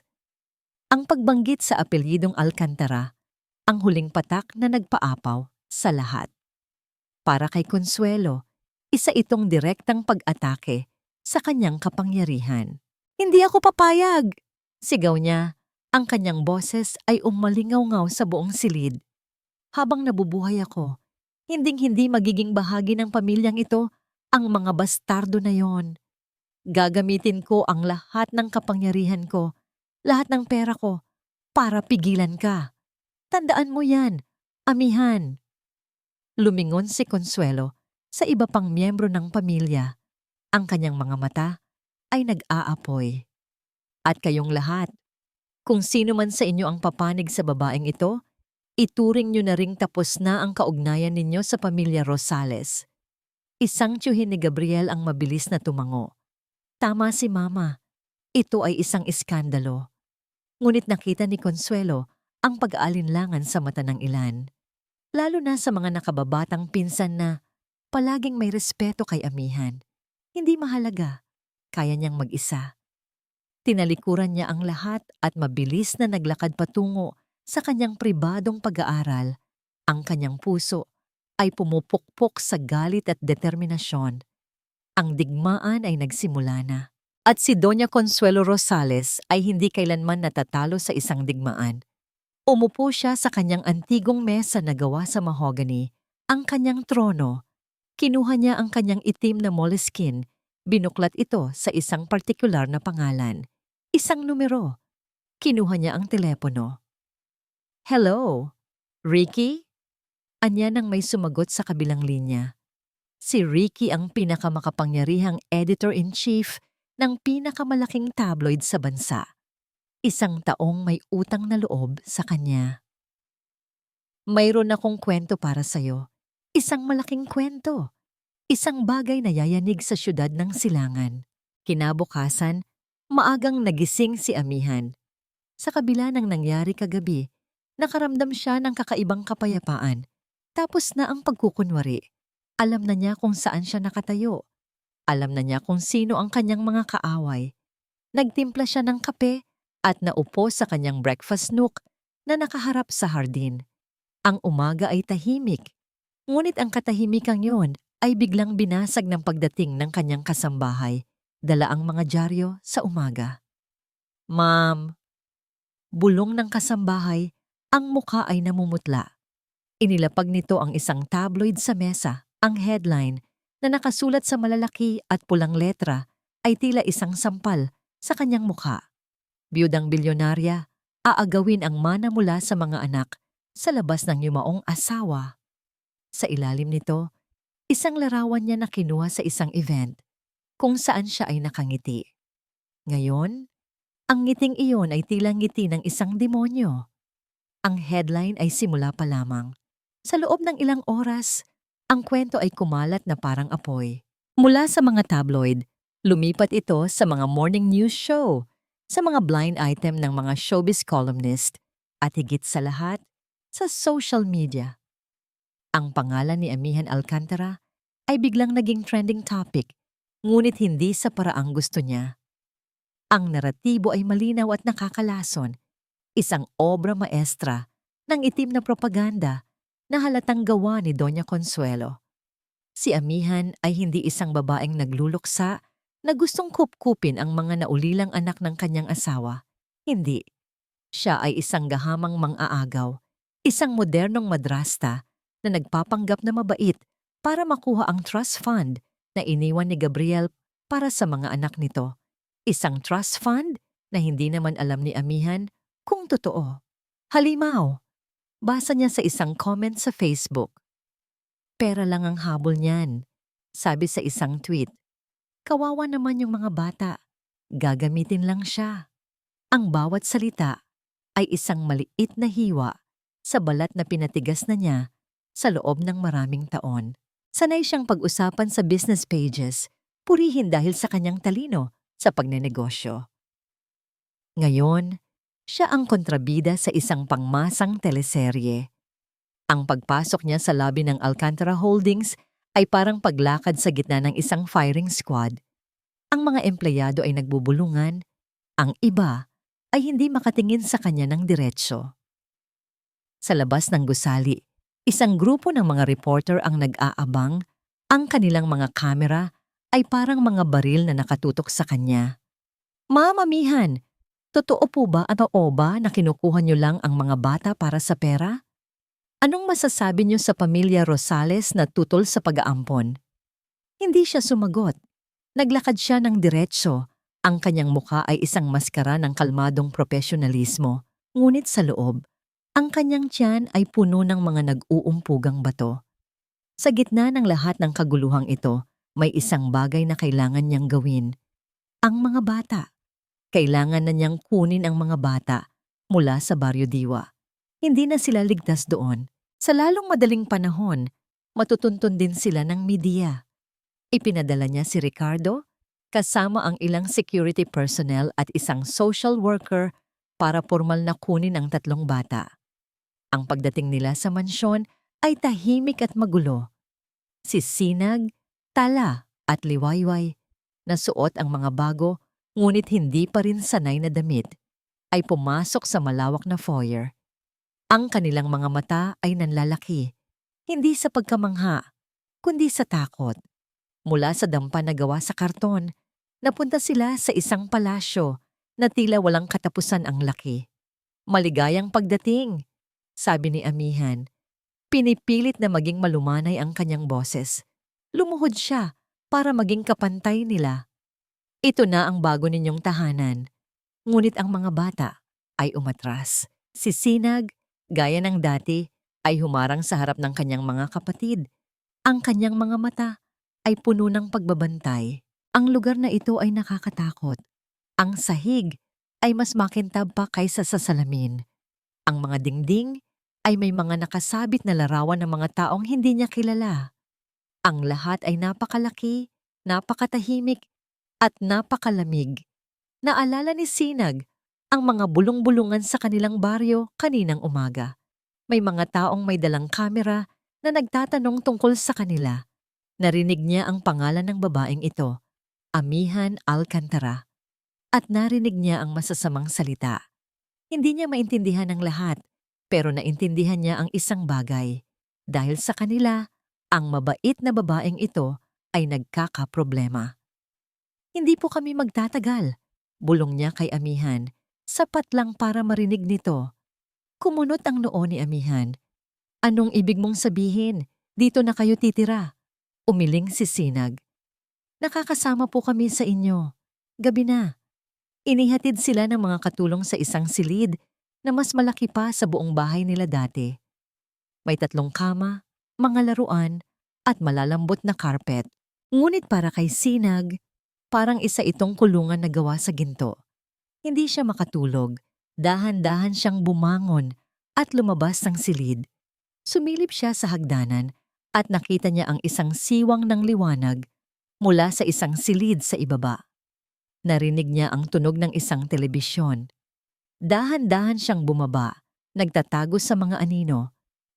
Ang pagbanggit sa apelyidong Alcantara, ang huling patak na nagpaapaw sa lahat. Para kay Consuelo, isa itong direktang pag-atake sa kanyang kapangyarihan. Hindi ako papayag! Sigaw niya. Ang kanyang boses ay umalingaw-ngaw sa buong silid. Habang nabubuhay ako, hinding-hindi magiging bahagi ng pamilyang ito ang mga bastardo na yon. Gagamitin ko ang lahat ng kapangyarihan ko, lahat ng pera ko, para pigilan ka. Tandaan mo yan, Amihan. Lumingon si Consuelo sa iba pang miyembro ng pamilya. Ang kanyang mga mata ay nag-aapoy. At kayong lahat, kung sino man sa inyo ang papanig sa babaeng ito, ituring nyo na ring tapos na ang kaugnayan ninyo sa pamilya Rosales. Isang tiyuhin ni Gabriel ang mabilis na tumango. Tama si Mama. Ito ay isang iskandalo. Ngunit nakita ni Consuelo ang pag-aalinlangan sa mata ng ilan. Lalo na sa mga nakababatang pinsan na palaging may respeto kay Amihan. Hindi mahalaga. Kaya niyang mag-isa. Tinalikuran niya ang lahat at mabilis na naglakad patungo sa kanyang pribadong pag-aaral. Ang kanyang puso ay pumupukpok sa galit at determinasyon. Ang digmaan ay nagsimula na. At si Doña Consuelo Rosales ay hindi kailanman natatalo sa isang digmaan. Umupo siya sa kanyang antigong mesa na gawa sa mahogany, ang kanyang trono. Kinuha niya ang kanyang itim na moleskin, binuklat ito sa isang partikular na pangalan. Isang numero. Kinuha niya ang telepono. Hello, Ricky? Anya nang may sumagot sa kabilang linya. Si Ricky ang pinakamakapangyarihang editor-in-chief ng pinakamalaking tabloid sa bansa. Isang taong may utang na loob sa kanya. Mayroon akong kwento para sa'yo. Isang malaking kwento. Isang bagay na yayanig sa syudad ng Silangan. Kinabukasan, maagang nagising si Amihan. Sa kabila ng nangyari kagabi, nakaramdam siya ng kakaibang kapayapaan. Tapos na ang pagkukunwari. Alam na niya kung saan siya nakatayo. Alam na niya kung sino ang kanyang mga kaaway. Nagtimpla siya ng kape at naupo sa kanyang breakfast nook na nakaharap sa hardin. Ang umaga ay tahimik. Ngunit ang katahimikang yon ay biglang binasag ng pagdating ng kanyang kasambahay. Dala ang mga dyaryo sa umaga. Ma'am, bulong ng kasambahay, ang mukha ay namumutla. Inilapag nito ang isang tabloid sa mesa. Ang headline na nakasulat sa malalaki at pulang letra ay tila isang sampal sa kanyang mukha. Biyudang bilyonarya, aagawin ang mana mula sa mga anak sa labas ng yumaong asawa. Sa ilalim nito, isang larawan niya na kinuha sa isang event kung saan siya ay nakangiti. Ngayon, ang ngiting iyon ay tila ngiti ng isang demonyo. Ang headline ay simula pa lamang. Sa loob ng ilang oras, ang kwento ay kumalat na parang apoy. Mula sa mga tabloid, lumipat ito sa mga morning news show, sa mga blind item ng mga showbiz columnist, at higit sa lahat, sa social media. Ang pangalan ni Amihan Alcantara ay biglang naging trending topic, ngunit hindi sa paraang gusto niya. Ang naratibo ay malinaw at nakakalason, isang obra maestra ng itim na propaganda na halatang gawa ni Doña Consuelo. Si Amihan ay hindi isang babaeng nagluluksa na gustong kupkupin ang mga naulilang anak ng kanyang asawa. Hindi. Siya ay isang gahamang mang-aagaw, isang modernong madrasta na nagpapanggap na mabait para makuha ang trust fund na iniwan ni Gabriel para sa mga anak nito. Isang trust fund na hindi naman alam ni Amihan kung totoo. Halimaw, basa niya sa isang comment sa Facebook. Pera lang ang habol niyan, sabi sa isang tweet. Kawawa naman yung mga bata, gagamitin lang siya. Ang bawat salita ay isang maliit na hiwa sa balat na pinatigas na niya sa loob ng maraming taon. Sanay siyang pag-usapan sa business pages, purihin dahil sa kanyang talino sa pagnenegosyo. Ngayon, siya ang kontrabida sa isang pangmasang teleserye. Ang pagpasok niya sa lobby ng Alcantara Holdings ay parang paglakad sa gitna ng isang firing squad. Ang mga empleyado ay nagbubulungan, ang iba ay hindi makatingin sa kanya ng diretsyo. Sa labas ng gusali, isang grupo ng mga reporter ang nag-aabang, ang kanilang mga kamera ay parang mga baril na nakatutok sa kanya. Ma'am Amihan, totoo po ba na kinukuha niyo lang ang mga bata para sa pera? Anong masasabi niyo sa pamilya Rosales na tutol sa pag-aampon? Hindi siya sumagot. Naglakad siya ng diretso. Ang kanyang mukha ay isang maskara ng kalmadong profesionalismo. Ngunit sa loob, ang kanyang tiyan ay puno ng mga nag-uumpugang bato. Sa gitna ng lahat ng kaguluhang ito, may isang bagay na kailangan niyang gawin. Ang mga bata. Kailangan na niyang kunin ang mga bata mula sa Baryo Diwa. Hindi na sila ligtas doon. Sa lalong madaling panahon, matutuntun din sila ng media. Ipinadala niya si Ricardo, kasama ang ilang security personnel at isang social worker para formal na kunin ang 3 bata. Ang pagdating nila sa mansyon ay tahimik at magulo. Si Sinag, Tala at Liwayway, na suot ang mga bago ngunit hindi pa rin sanay na damit, ay pumasok sa malawak na foyer. Ang kanilang mga mata ay nanlalaki, hindi sa pagkamangha, kundi sa takot. Mula sa dampa na gawa sa karton, napunta sila sa isang palasyo na tila walang katapusan ang laki. Maligayang pagdating, sabi ni Amihan. Pinipilit na maging malumanay ang kanyang boses. Lumuhod siya para maging kapantay nila. Ito na ang bago ninyong tahanan. Ngunit ang mga bata ay umatras. Si Sinag, gaya ng dati, ay humarang sa harap ng kanyang mga kapatid. Ang kanyang mga mata ay puno ng pagbabantay. Ang lugar na ito ay nakakatakot. Ang sahig ay mas makintab pa kaysa sa salamin. Ang mga dingding ay may mga nakasabit na larawan ng mga taong hindi niya kilala. Ang lahat ay napakalaki, napakatahimik, at napakalamig. Naalala ni Sinag ang mga bulong-bulungan sa kanilang baryo kaninang umaga. May mga taong may dalang kamera na nagtatanong tungkol sa kanila. Narinig niya ang pangalan ng babaeng ito, Amihan Alcantara. At narinig niya ang masasamang salita. Hindi niya maintindihan ang lahat, pero naintindihan niya ang isang bagay. Dahil sa kanila, ang mabait na babaeng ito ay nagkakaproblema. Hindi po kami magtatagal, bulong niya kay Amihan, sapat lang para marinig nito. Kumunot ang noo ni Amihan. Anong ibig mong sabihin? Dito na kayo titira. Umiling si Sinag. Nakakasama po kami sa inyo. Gabi na. Inihatid sila ng mga katulong sa isang silid na mas malaki pa sa buong bahay nila dati. May 3 kama, mga laruan, at malalambot na carpet. Ngunit para kay Sinag, parang isa itong kulungan na gawa sa ginto. Hindi siya makatulog. Dahan-dahan siyang bumangon at lumabas ng silid. Sumilip siya sa hagdanan at nakita niya ang isang siwang ng liwanag mula sa isang silid sa ibaba. Narinig niya ang tunog ng isang telebisyon. Dahan-dahan siyang bumaba, nagtatago sa mga anino.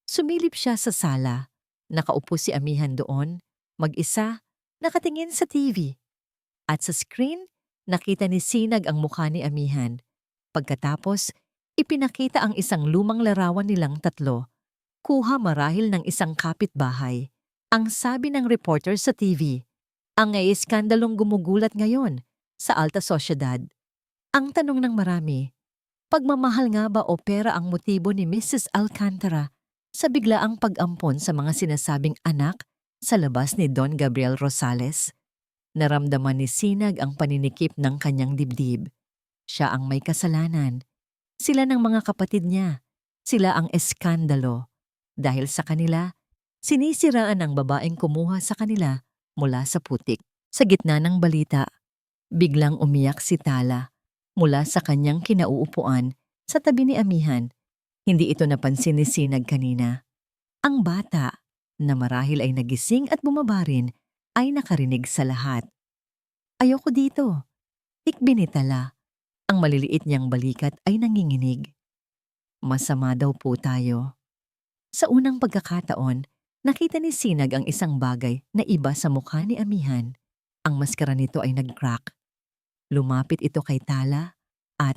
Sumilip siya sa sala. Nakaupo si Amihan doon, mag-isa, nakatingin sa TV. At sa screen, nakita ni Sinag ang mukha ni Amihan. Pagkatapos, ipinakita ang isang lumang larawan nilang 3. Kuha marahil ng isang kapitbahay. Ang sabi ng reporter sa TV, ang iskandalong gumugulat ngayon sa alta sosyedad. Ang tanong ng marami, pagmamahal nga ba o pera ang motibo ni Mrs. Alcantara sa biglaang pag-ampon sa mga sinasabing anak sa labas ni Don Gabriel Rosales? Naramdaman ni Sinag ang paninikip ng kanyang dibdib. Siya ang may kasalanan. Sila ng mga kapatid niya. Sila ang eskandalo. Dahil sa kanila, sinisiraan ang babaeng kumuha sa kanila mula sa putik. Sa gitna ng balita, biglang umiyak si Tala mula sa kanyang kinauupuan sa tabi ni Amihan. Hindi ito napansin ni Sinag kanina. Ang bata, na marahil ay nagising at bumaba rin, ay nakarinig sa lahat. Ayoko dito. Ikbi ni Tala. Ang maliliit niyang balikat ay nanginginig. Masama daw po tayo. Sa unang pagkakataon, nakita ni Sinag ang isang bagay na iba sa mukha ni Amihan. Ang maskara nito ay nag-crack. Lumapit ito kay Tala at,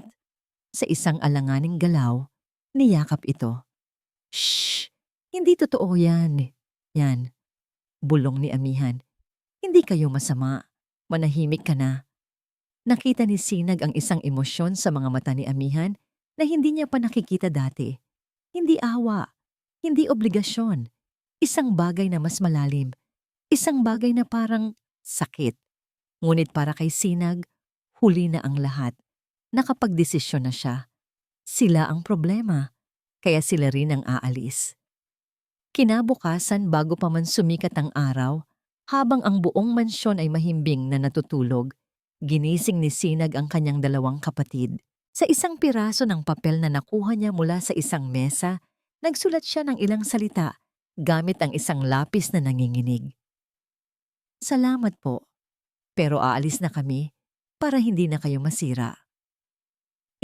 sa isang alanganing galaw, niyakap ito. Shh! Hindi totoo yan. Yan. Bulong ni Amihan. Hindi kayo masama. Manahimik ka na. Nakita ni Sinag ang isang emosyon sa mga mata ni Amihan na hindi niya pa nakikita dati. Hindi awa. Hindi obligasyon. Isang bagay na mas malalim. Isang bagay na parang sakit. Ngunit para kay Sinag, huli na ang lahat. Nakapagdesisyon na siya. Sila ang problema, kaya sila rin ang aalis. Kinabukasan bago pa man sumikat ang araw, habang ang buong mansyon ay mahimbing na natutulog, ginising ni Sinag ang kanyang 2 kapatid. Sa isang piraso ng papel na nakuha niya mula sa isang mesa, nagsulat siya ng ilang salita gamit ang isang lapis na nanginginig. Salamat po, pero aalis na kami para hindi na kayo masira.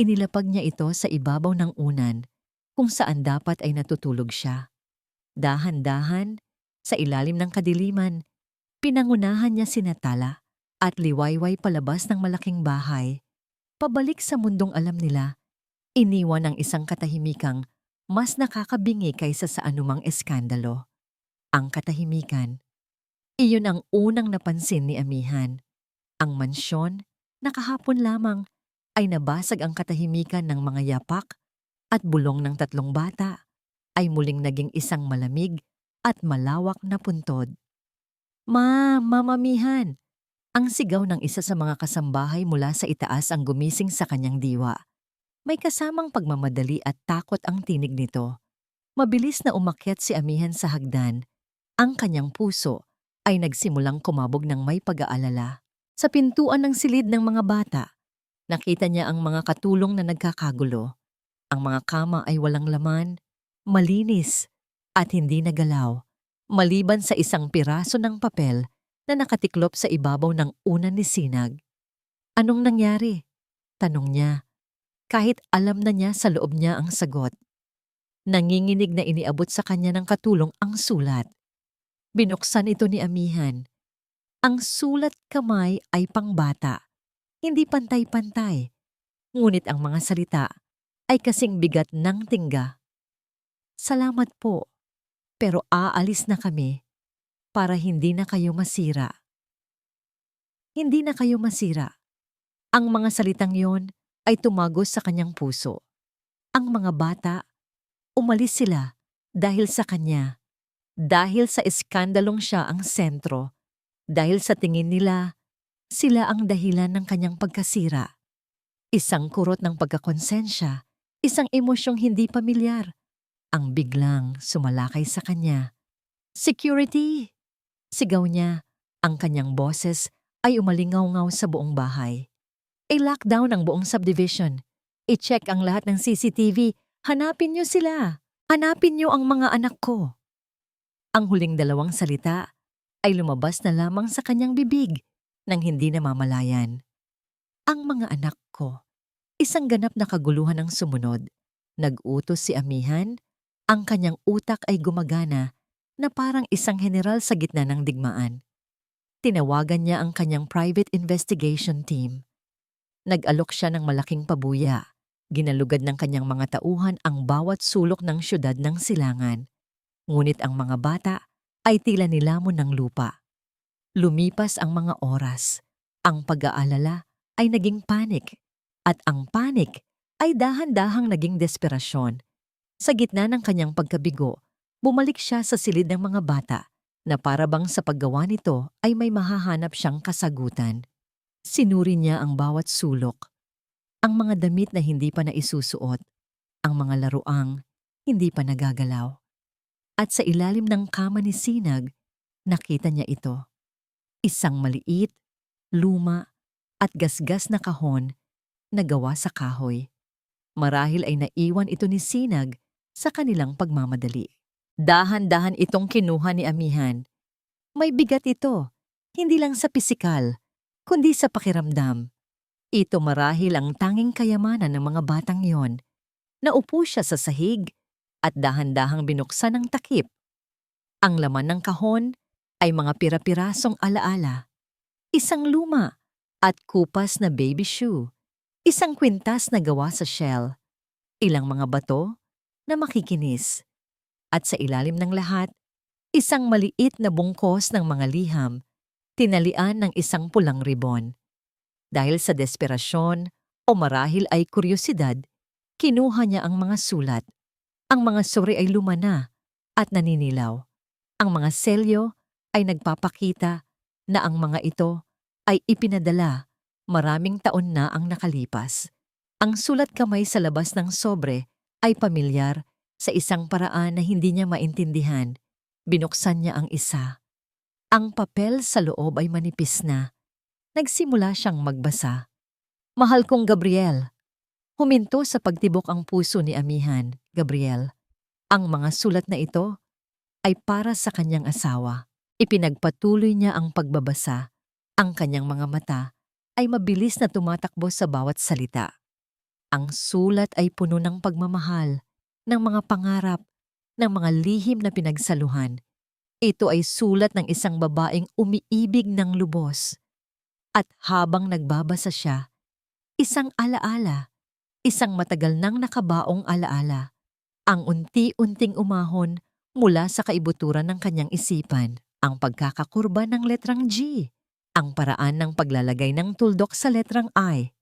Inilapag niya ito sa ibabaw ng unan kung saan dapat ay natutulog siya. Dahan-dahan, sa ilalim ng kadiliman, pinangunahan niya sina Tala at liwayway palabas ng malaking bahay. Pabalik sa mundong alam nila, iniwan ang isang katahimikang mas nakakabingi kaysa sa anumang eskandalo. Ang katahimikan. Iyon ang unang napansin ni Amihan. Ang mansyon, nakahapon lamang, ay nabasag ang katahimikan ng mga yapak at bulong ng 3 bata ay muling naging isang malamig at malawak na puntod. Ma'am Amihan! Ang sigaw ng isa sa mga kasambahay mula sa itaas ang gumising sa kanyang diwa. May kasamang pagmamadali at takot ang tinig nito. Mabilis na umakyat si Amihan sa hagdan. Ang kanyang puso ay nagsimulang kumabog ng may pag-aalala. Sa pintuan ng silid ng mga bata, nakita niya ang mga katulong na nagkakagulo. Ang mga kama ay walang laman, malinis, at hindi nagalaw, maliban sa isang piraso ng papel na nakatiklop sa ibabaw ng unan ni Sinag. Anong nangyari? Tanong niya. Kahit alam na niya sa loob niya ang sagot. Nanginginig na iniabot sa kanya ng katulong ang sulat. Binuksan ito ni Amihan. Ang sulat kamay ay pangbata, hindi pantay-pantay. Ngunit ang mga salita ay kasing bigat ng tingga. Salamat po, pero aalis na kami para hindi na kayo masira. Hindi na kayo masira. Ang mga salitang yon ay tumagos sa kanyang puso. Ang mga bata, umalis sila dahil sa kanya. Dahil sa iskandalong siya ang sentro, dahil sa tingin nila, sila ang dahilan ng kanyang pagkasira. Isang kurot ng pagkakonsensya, isang emosyong hindi pamilyar, ang biglang sumalakay sa kanya. Security! Sigaw niya. Ang kanyang boses ay umalingaw-ngaw sa buong bahay. I-lockdown ang buong subdivision. I-check ang lahat ng CCTV. Hanapin niyo sila. Hanapin niyo ang mga anak ko. Ang huling dalawang salita ay lumabas na lamang sa kanyang bibig nang hindi namamalayan. Ang mga anak ko. Isang ganap na kaguluhan ang sumunod. Nag-utos si Amihan. Ang kanyang utak ay gumagana na parang isang general sa gitna ng digmaan. Tinawagan niya ang kanyang private investigation team. Nag-alok siya ng malaking pabuya. Ginalugad ng kanyang mga tauhan ang bawat sulok ng syudad ng silangan. Ngunit ang mga bata ay tila nilamon ng lupa. Lumipas ang mga oras. Ang pag-aalala ay naging panik. At ang panik ay dahan-dahang naging desperasyon. Sa gitna ng kanyang pagkabigo, bumalik siya sa silid ng mga bata na para bang sa paggawa nito ay may mahahanap siyang kasagutan. Sinuri niya ang bawat sulok. Ang mga damit na hindi pa naisusuot, ang mga laruang hindi pa nagagalaw. At sa ilalim ng kama ni Sinag, nakita niya ito. Isang maliit, luma, at gasgas na kahon na gawa sa kahoy. Marahil ay naiwan ito ni Sinag sa kanilang pagmamadali. Dahan-dahan itong kinuha ni Amihan. May bigat ito, hindi lang sa pisikal, kundi sa pakiramdam. Ito marahil ang tanging kayamanan ng mga batang yon. Naupo siya sa sahig at dahan-dahang binuksan ang takip. Ang laman ng kahon ay mga pira-pirasong alaala. Isang luma at kupas na baby shoe. Isang kwintas na gawa sa shell. Ilang mga bato na makikinis. At sa ilalim ng lahat, isang maliit na bungkos ng mga liham, tinalian ng isang pulang ribon. Dahil sa desperasyon o marahil ay kuryosidad, kinuha niya ang mga sulat. Ang mga suri ay lumana at naninilaw. Ang mga selyo ay nagpapakita na ang mga ito ay ipinadala maraming taon na ang nakalipas. Ang sulat kamay sa labas ng sobre ay pamilyar sa isang paraan na hindi niya maintindihan. Binuksan niya ang isa. Ang papel sa loob ay manipis na. Nagsimula siyang magbasa. Mahal kong Gabriel. Huminto sa pagtibok ang puso ni Amihan, Gabriel. Ang mga sulat na ito ay para sa kanyang asawa. Ipinagpatuloy niya ang pagbabasa. Ang kanyang mga mata ay mabilis na tumatakbo sa bawat salita. Ang sulat ay puno ng pagmamahal, ng mga pangarap, ng mga lihim na pinagsaluhan. Ito ay sulat ng isang babaeng umiibig ng lubos. At habang nagbabasa siya, isang alaala, isang matagal nang nakabaong alaala, ang unti-unting umahon mula sa kaibuturan ng kanyang isipan, ang pagkakakurba ng letrang G, ang paraan ng paglalagay ng tuldok sa letrang I.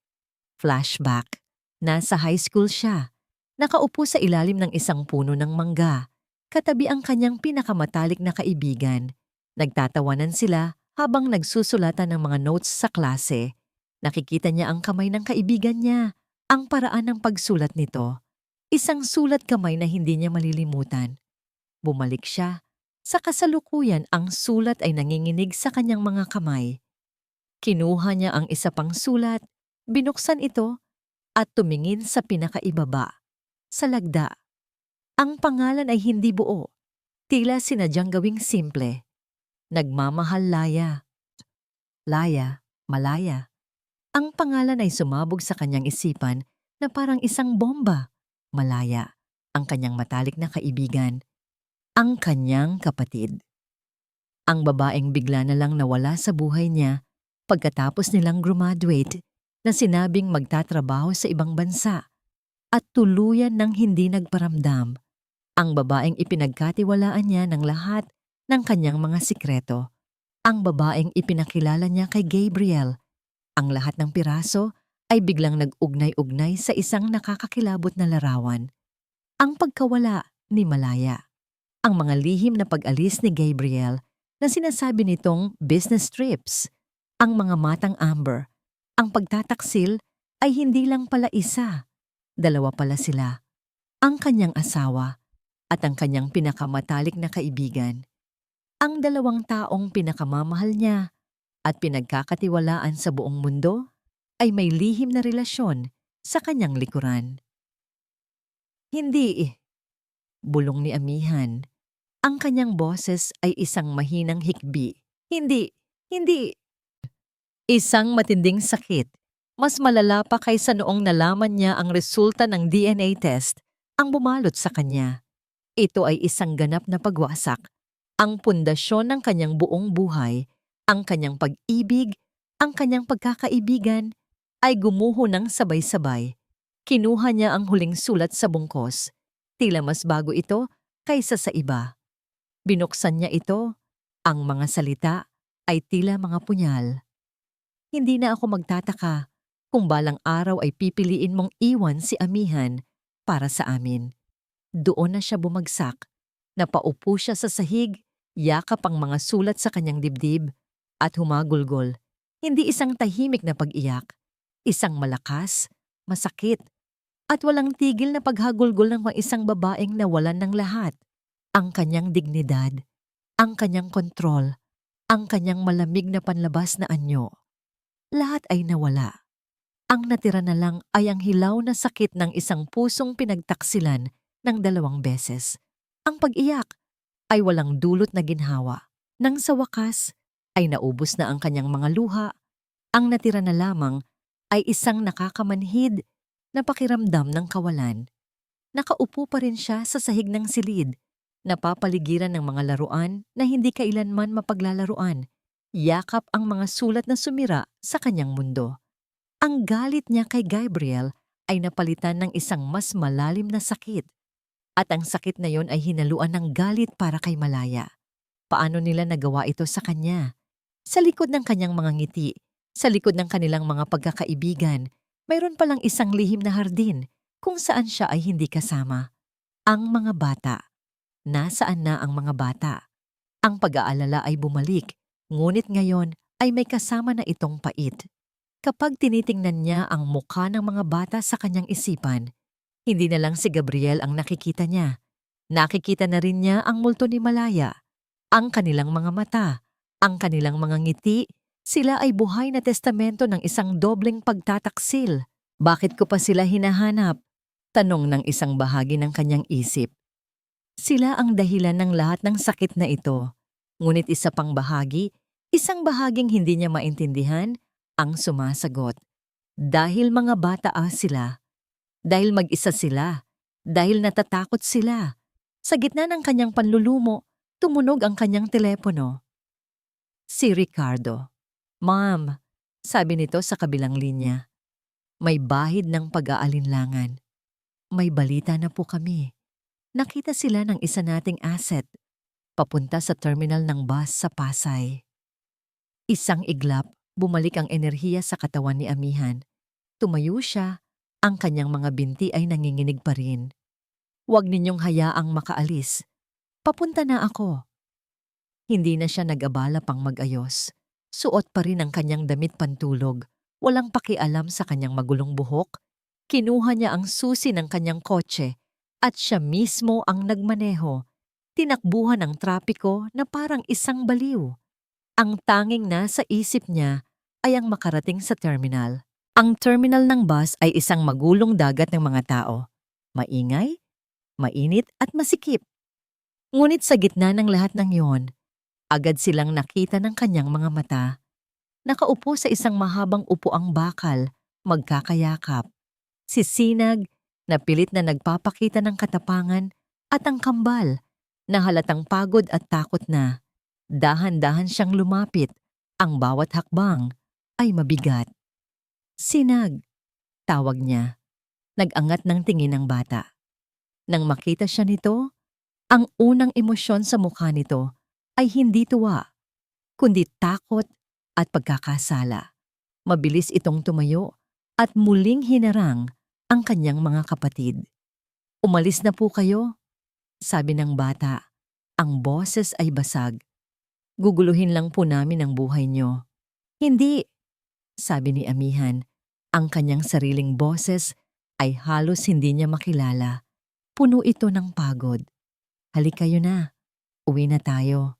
Flashback. Nasa high school siya. Nakaupo sa ilalim ng isang puno ng mangga. Katabi ang kanyang pinakamatalik na kaibigan. Nagtatawanan sila habang nagsusulatan ng mga notes sa klase. Nakikita niya ang kamay ng kaibigan niya, ang paraan ng pagsulat nito. Isang sulat kamay na hindi niya malilimutan. Bumalik siya. Sa kasalukuyan, ang sulat ay nanginginig sa kanyang mga kamay. Kinuha niya ang isa pang sulat, binuksan ito, at tumingin sa pinakaibaba, sa lagda. Ang pangalan ay hindi buo, tila sinadyang gawing simple. Nagmamahal Laya. Laya, Malaya. Ang pangalan ay sumabog sa kanyang isipan na parang isang bomba. Malaya, ang kanyang matalik na kaibigan. Ang kanyang kapatid. Ang babaeng bigla na lang nawala sa buhay niya pagkatapos nilang graduate na sinabing magtatrabaho sa ibang bansa at tuluyan ng hindi nagparamdam. Ang babaeng ipinagkatiwalaan niya ng lahat ng kanyang mga sikreto. Ang babaeng ipinakilala niya kay Gabriel. Ang lahat ng piraso ay biglang nag-ugnay-ugnay sa isang nakakakilabot na larawan. Ang pagkawala ni Malaya. Ang mga lihim na pag-alis ni Gabriel na sinasabi nitong business trips, ang mga matang Amber, ang pagtataksil ay hindi lang pala isa, dalawa pala sila, ang kanyang asawa at ang kanyang pinakamatalik na kaibigan. Ang dalawang taong pinakamamahal niya at pinagkakatiwalaan sa buong mundo ay may lihim na relasyon sa kanyang likuran. Hindi, bulong ni Amihan. Ang kanyang boses ay isang mahinang hikbi. Hindi, hindi. Isang matinding sakit. Mas malala pa kaysa noong nalaman niya ang resulta ng DNA test ang bumalot sa kanya. Ito ay isang ganap na pagwasak. Ang pundasyon ng kanyang buong buhay, ang kanyang pag-ibig, ang kanyang pagkakaibigan, ay gumuho ng sabay-sabay. Kinuha niya ang huling sulat sa bungkos. Tila mas bago ito kaysa sa iba. Binuksan niya ito. Ang mga salita ay tila mga punyal. Hindi na ako magtataka kung balang araw ay pipiliin mong iwan si Amihan para sa amin. Doon na siya bumagsak. Napaupo siya sa sahig, yakap ang mga sulat sa kanyang dibdib at humagulgol. Hindi isang tahimik na pag-iyak, isang malakas, masakit, at walang tigil na paghagulgol ng mga isang babaeng nawalan ng lahat. Ang kanyang dignidad, ang kanyang kontrol, ang kanyang malamig na panlabas na anyo. Lahat ay nawala. Ang natira na lang ay ang hilaw na sakit ng isang pusong pinagtaksilan ng 2 beses. Ang pag-iyak ay walang dulot na ginhawa. Nang sa wakas ay naubos na ang kanyang mga luha, ang natira na lamang ay isang nakakamanhid na pakiramdam ng kawalan. Nakaupo pa rin siya sa sahig ng silid, napapaligiran ng mga laruan na hindi kailanman mapaglalaruan. Yakap ang mga sulat na sumira sa kanyang mundo. Ang galit niya kay Gabriel ay napalitan ng isang mas malalim na sakit. At ang sakit na yon ay hinaluan ng galit para kay Malaya. Paano nila nagawa ito sa kanya? Sa likod ng kanyang mga ngiti, sa likod ng kanilang mga pagkakaibigan, mayroon palang isang lihim na hardin kung saan siya ay hindi kasama. Ang mga bata. Nasaan na ang mga bata? Ang pag-aalala ay bumalik, ngunit ngayon ay may kasama na itong pait. Kapag tinitingnan niya ang mukha ng mga bata sa kanyang isipan, hindi na lang si Gabriel ang nakikita niya. Nakikita na rin niya ang multo ni Malaya, ang kanilang mga mata, ang kanilang mga ngiti. Sila ay buhay na testamento ng isang dobleng pagtataksil. Bakit ko pa sila hinahanap? Tanong ng isang bahagi ng kanyang isip. Sila ang dahilan ng lahat ng sakit na ito. Ngunit isa pang bahagi, isang bahaging hindi niya maintindihan, ang sumasagot. Dahil mga bata sila. Dahil mag-isa sila. Dahil natatakot sila. Sa gitna ng kanyang panlulumo, tumunog ang kanyang telepono. Si Ricardo. Ma'am, sabi nito sa kabilang linya. May bahid ng pag-aalinlangan. May balita na po kami. Nakita sila ng isa nating asset, papunta sa terminal ng bus sa Pasay. Isang iglap, bumalik ang enerhiya sa katawan ni Amihan. Tumayo siya, ang kanyang mga binti ay nanginginig pa rin. Huwag ninyong hayaang makaalis. Papunta na ako. Hindi na siya nag-abala pang mag-ayos. Suot pa rin ang kanyang damit pantulog. Walang pakialam sa kanyang magulong buhok. Kinuha niya ang susi ng kanyang kotse at siya mismo ang nagmaneho. Tinakbuhan ang trapiko na parang isang baliw. Ang tanging nasa isip niya ay ang makarating sa terminal. Ang terminal ng bus ay isang magulong dagat ng mga tao. Maingay, mainit at masikip. Ngunit sa gitna ng lahat ng iyon, agad silang nakita ng kanyang mga mata. Nakaupo sa isang mahabang upuang bakal, magkakayakap. Si Sinag, na pilit na nagpapakita ng katapangan, at ang kambal, na halatang pagod at takot na. Dahan-dahan siyang lumapit, ang bawat hakbang ay mabigat. Sinag, tawag niya. Nag-angat ng tingin ng bata. Nang makita siya nito, ang unang emosyon sa mukha nito ay hindi tuwa, kundi takot at pagkakasala. Mabilis itong tumayo at muling hinarang ang kanyang mga kapatid. Umalis na po kayo, sabi ng bata. Ang boses ay basag. Guguluhin lang po namin ang buhay niyo. Hindi, sabi ni amihan. Ang kanyang sariling boses ay halos hindi niya makilala. Puno ito ng pagod. Halika kayo na, uwi na tayo.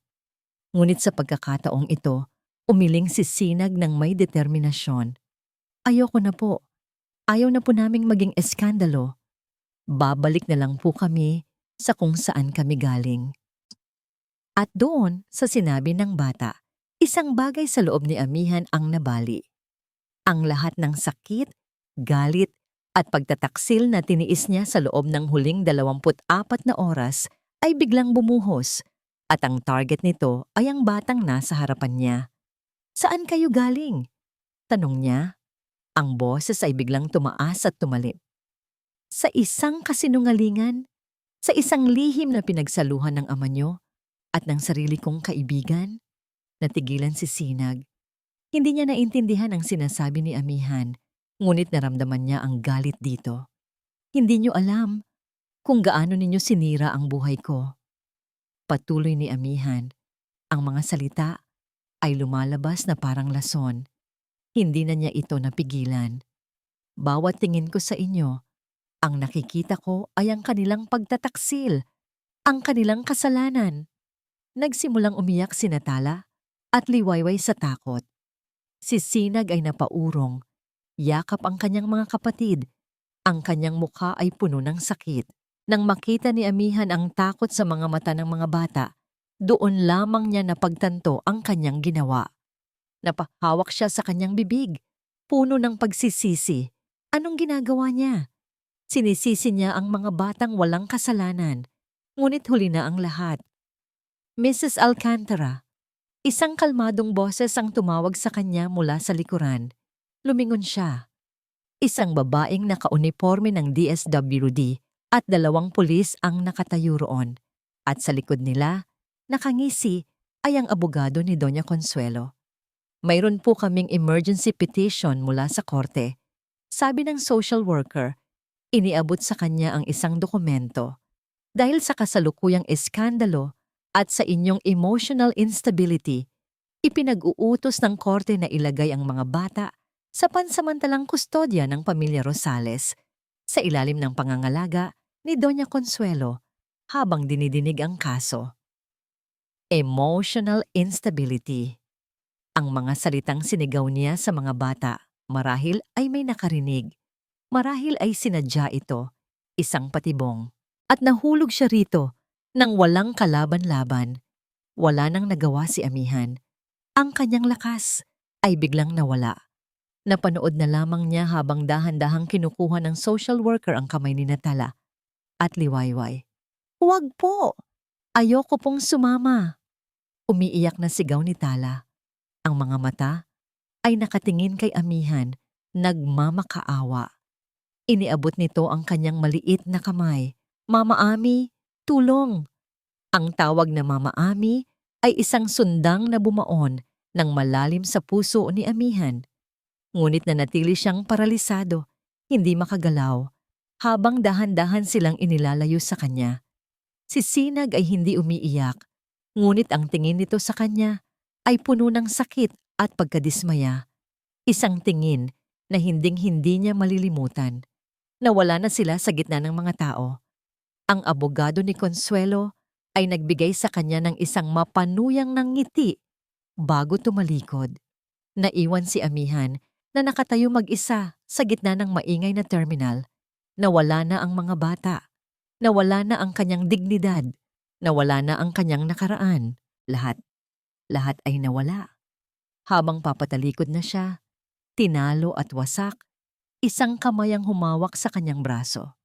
Ngunit sa pagkakataong ito, umiling si Sinag ng may determinasyon. Ayoko na po. Ayaw na po naming maging eskandalo. Babalik na lang po kami sa kung saan kami galing. At doon sa sinabi ng bata, isang bagay sa loob ni amihan ang nabali. Ang lahat ng sakit, galit, at pagtataksil na tiniis niya sa loob ng huling 24 na oras ay biglang bumuhos at ang target nito ay ang batang nasa harapan niya. Saan kayo galing? Tanong niya. Ang boses ay biglang tumaas at tumalim. Sa isang kasinungalingan, sa isang lihim na pinagsaluhan ng ama niyo at ng sarili kong kaibigan, natigilan si Sinag. Hindi niya naintindihan ang sinasabi ni amihan, ngunit naramdaman niya ang galit dito. Hindi niyo alam kung gaano ninyo sinira ang buhay ko. Patuloy ni amihan. Ang mga salita ay lumalabas na parang lason. Hindi na niya ito napigilan. Bawat tingin ko sa inyo, ang nakikita ko ay ang kanilang pagtataksil, ang kanilang kasalanan. Nagsimulang umiyak si Natala at liwayway sa takot. Si Sinag ay napaurong. Yakap ang kanyang mga kapatid. Ang kanyang mukha ay puno ng sakit. Nang makita ni amihan ang takot sa mga mata ng mga bata, doon lamang niya napagtanto ang kanyang ginawa. Napahawak siya sa kanyang bibig, puno ng pagsisisi. Anong ginagawa niya? Sinisisi niya ang mga batang walang kasalanan, ngunit huli na ang lahat. Mrs. Alcantara, isang kalmadong boses ang tumawag sa kanya mula sa likuran. Lumingon siya. Isang babaeng nakauniforme ng DSWD at 2 pulis ang nakatayo roon. At sa likod nila, nakangisi ay ang abogado ni Doña Consuelo. Mayroon po kaming emergency petition mula sa korte. Sabi ng social worker, iniabot sa kanya ang isang dokumento. Dahil sa kasalukuyang eskandalo at sa inyong emotional instability, ipinag-uutos ng korte na ilagay ang mga bata sa pansamantalang kustodya ng pamilya Rosales sa ilalim ng pangangalaga ni Doña Consuelo habang dinidinig ang kaso. Emotional instability. Ang mga salitang sinigaw niya sa mga bata marahil ay may nakarinig. Marahil ay sinadya ito, isang patibong. At nahulog siya rito nang walang kalaban-laban. Wala nang nagawa si amihan. Ang kanyang lakas ay biglang nawala. Napanood na lamang niya habang dahan-dahang kinukuha ng social worker ang kamay ni Natala at liwayway. Huwag po! Ayoko pong sumama! Umiiyak na sigaw ni Tala. Ang mga mata ay nakatingin kay amihan, nagmamakaawa. Iniabot nito ang kanyang maliit na kamay. Mama Ami, tulong! Ang tawag na Mama Ami ay isang sundang na bumaon ng malalim sa puso ni amihan. Ngunit nanatili siyang paralisado, hindi makagalaw, habang dahan-dahan silang inilalayo sa kanya. Si Sinag ay hindi umiiyak, ngunit ang tingin nito sa kanya ay puno ng sakit at pagkadismaya. Isang tingin na hinding-hindi niya malilimutan. Nawala na sila sa gitna ng mga tao. Ang abogado ni Consuelo ay nagbigay sa kanya ng isang mapanuyang ng ngiti bago tumalikod. Naiwan si amihan na nakatayo mag-isa sa gitna ng maingay na terminal. Nawala na ang mga bata. Nawala na ang kanyang dignidad. Nawala na ang kanyang nakaraan. Lahat ay nawala. Habang papatalikod na siya, tinalo at wasak, isang kamay ang humawak sa kanyang braso.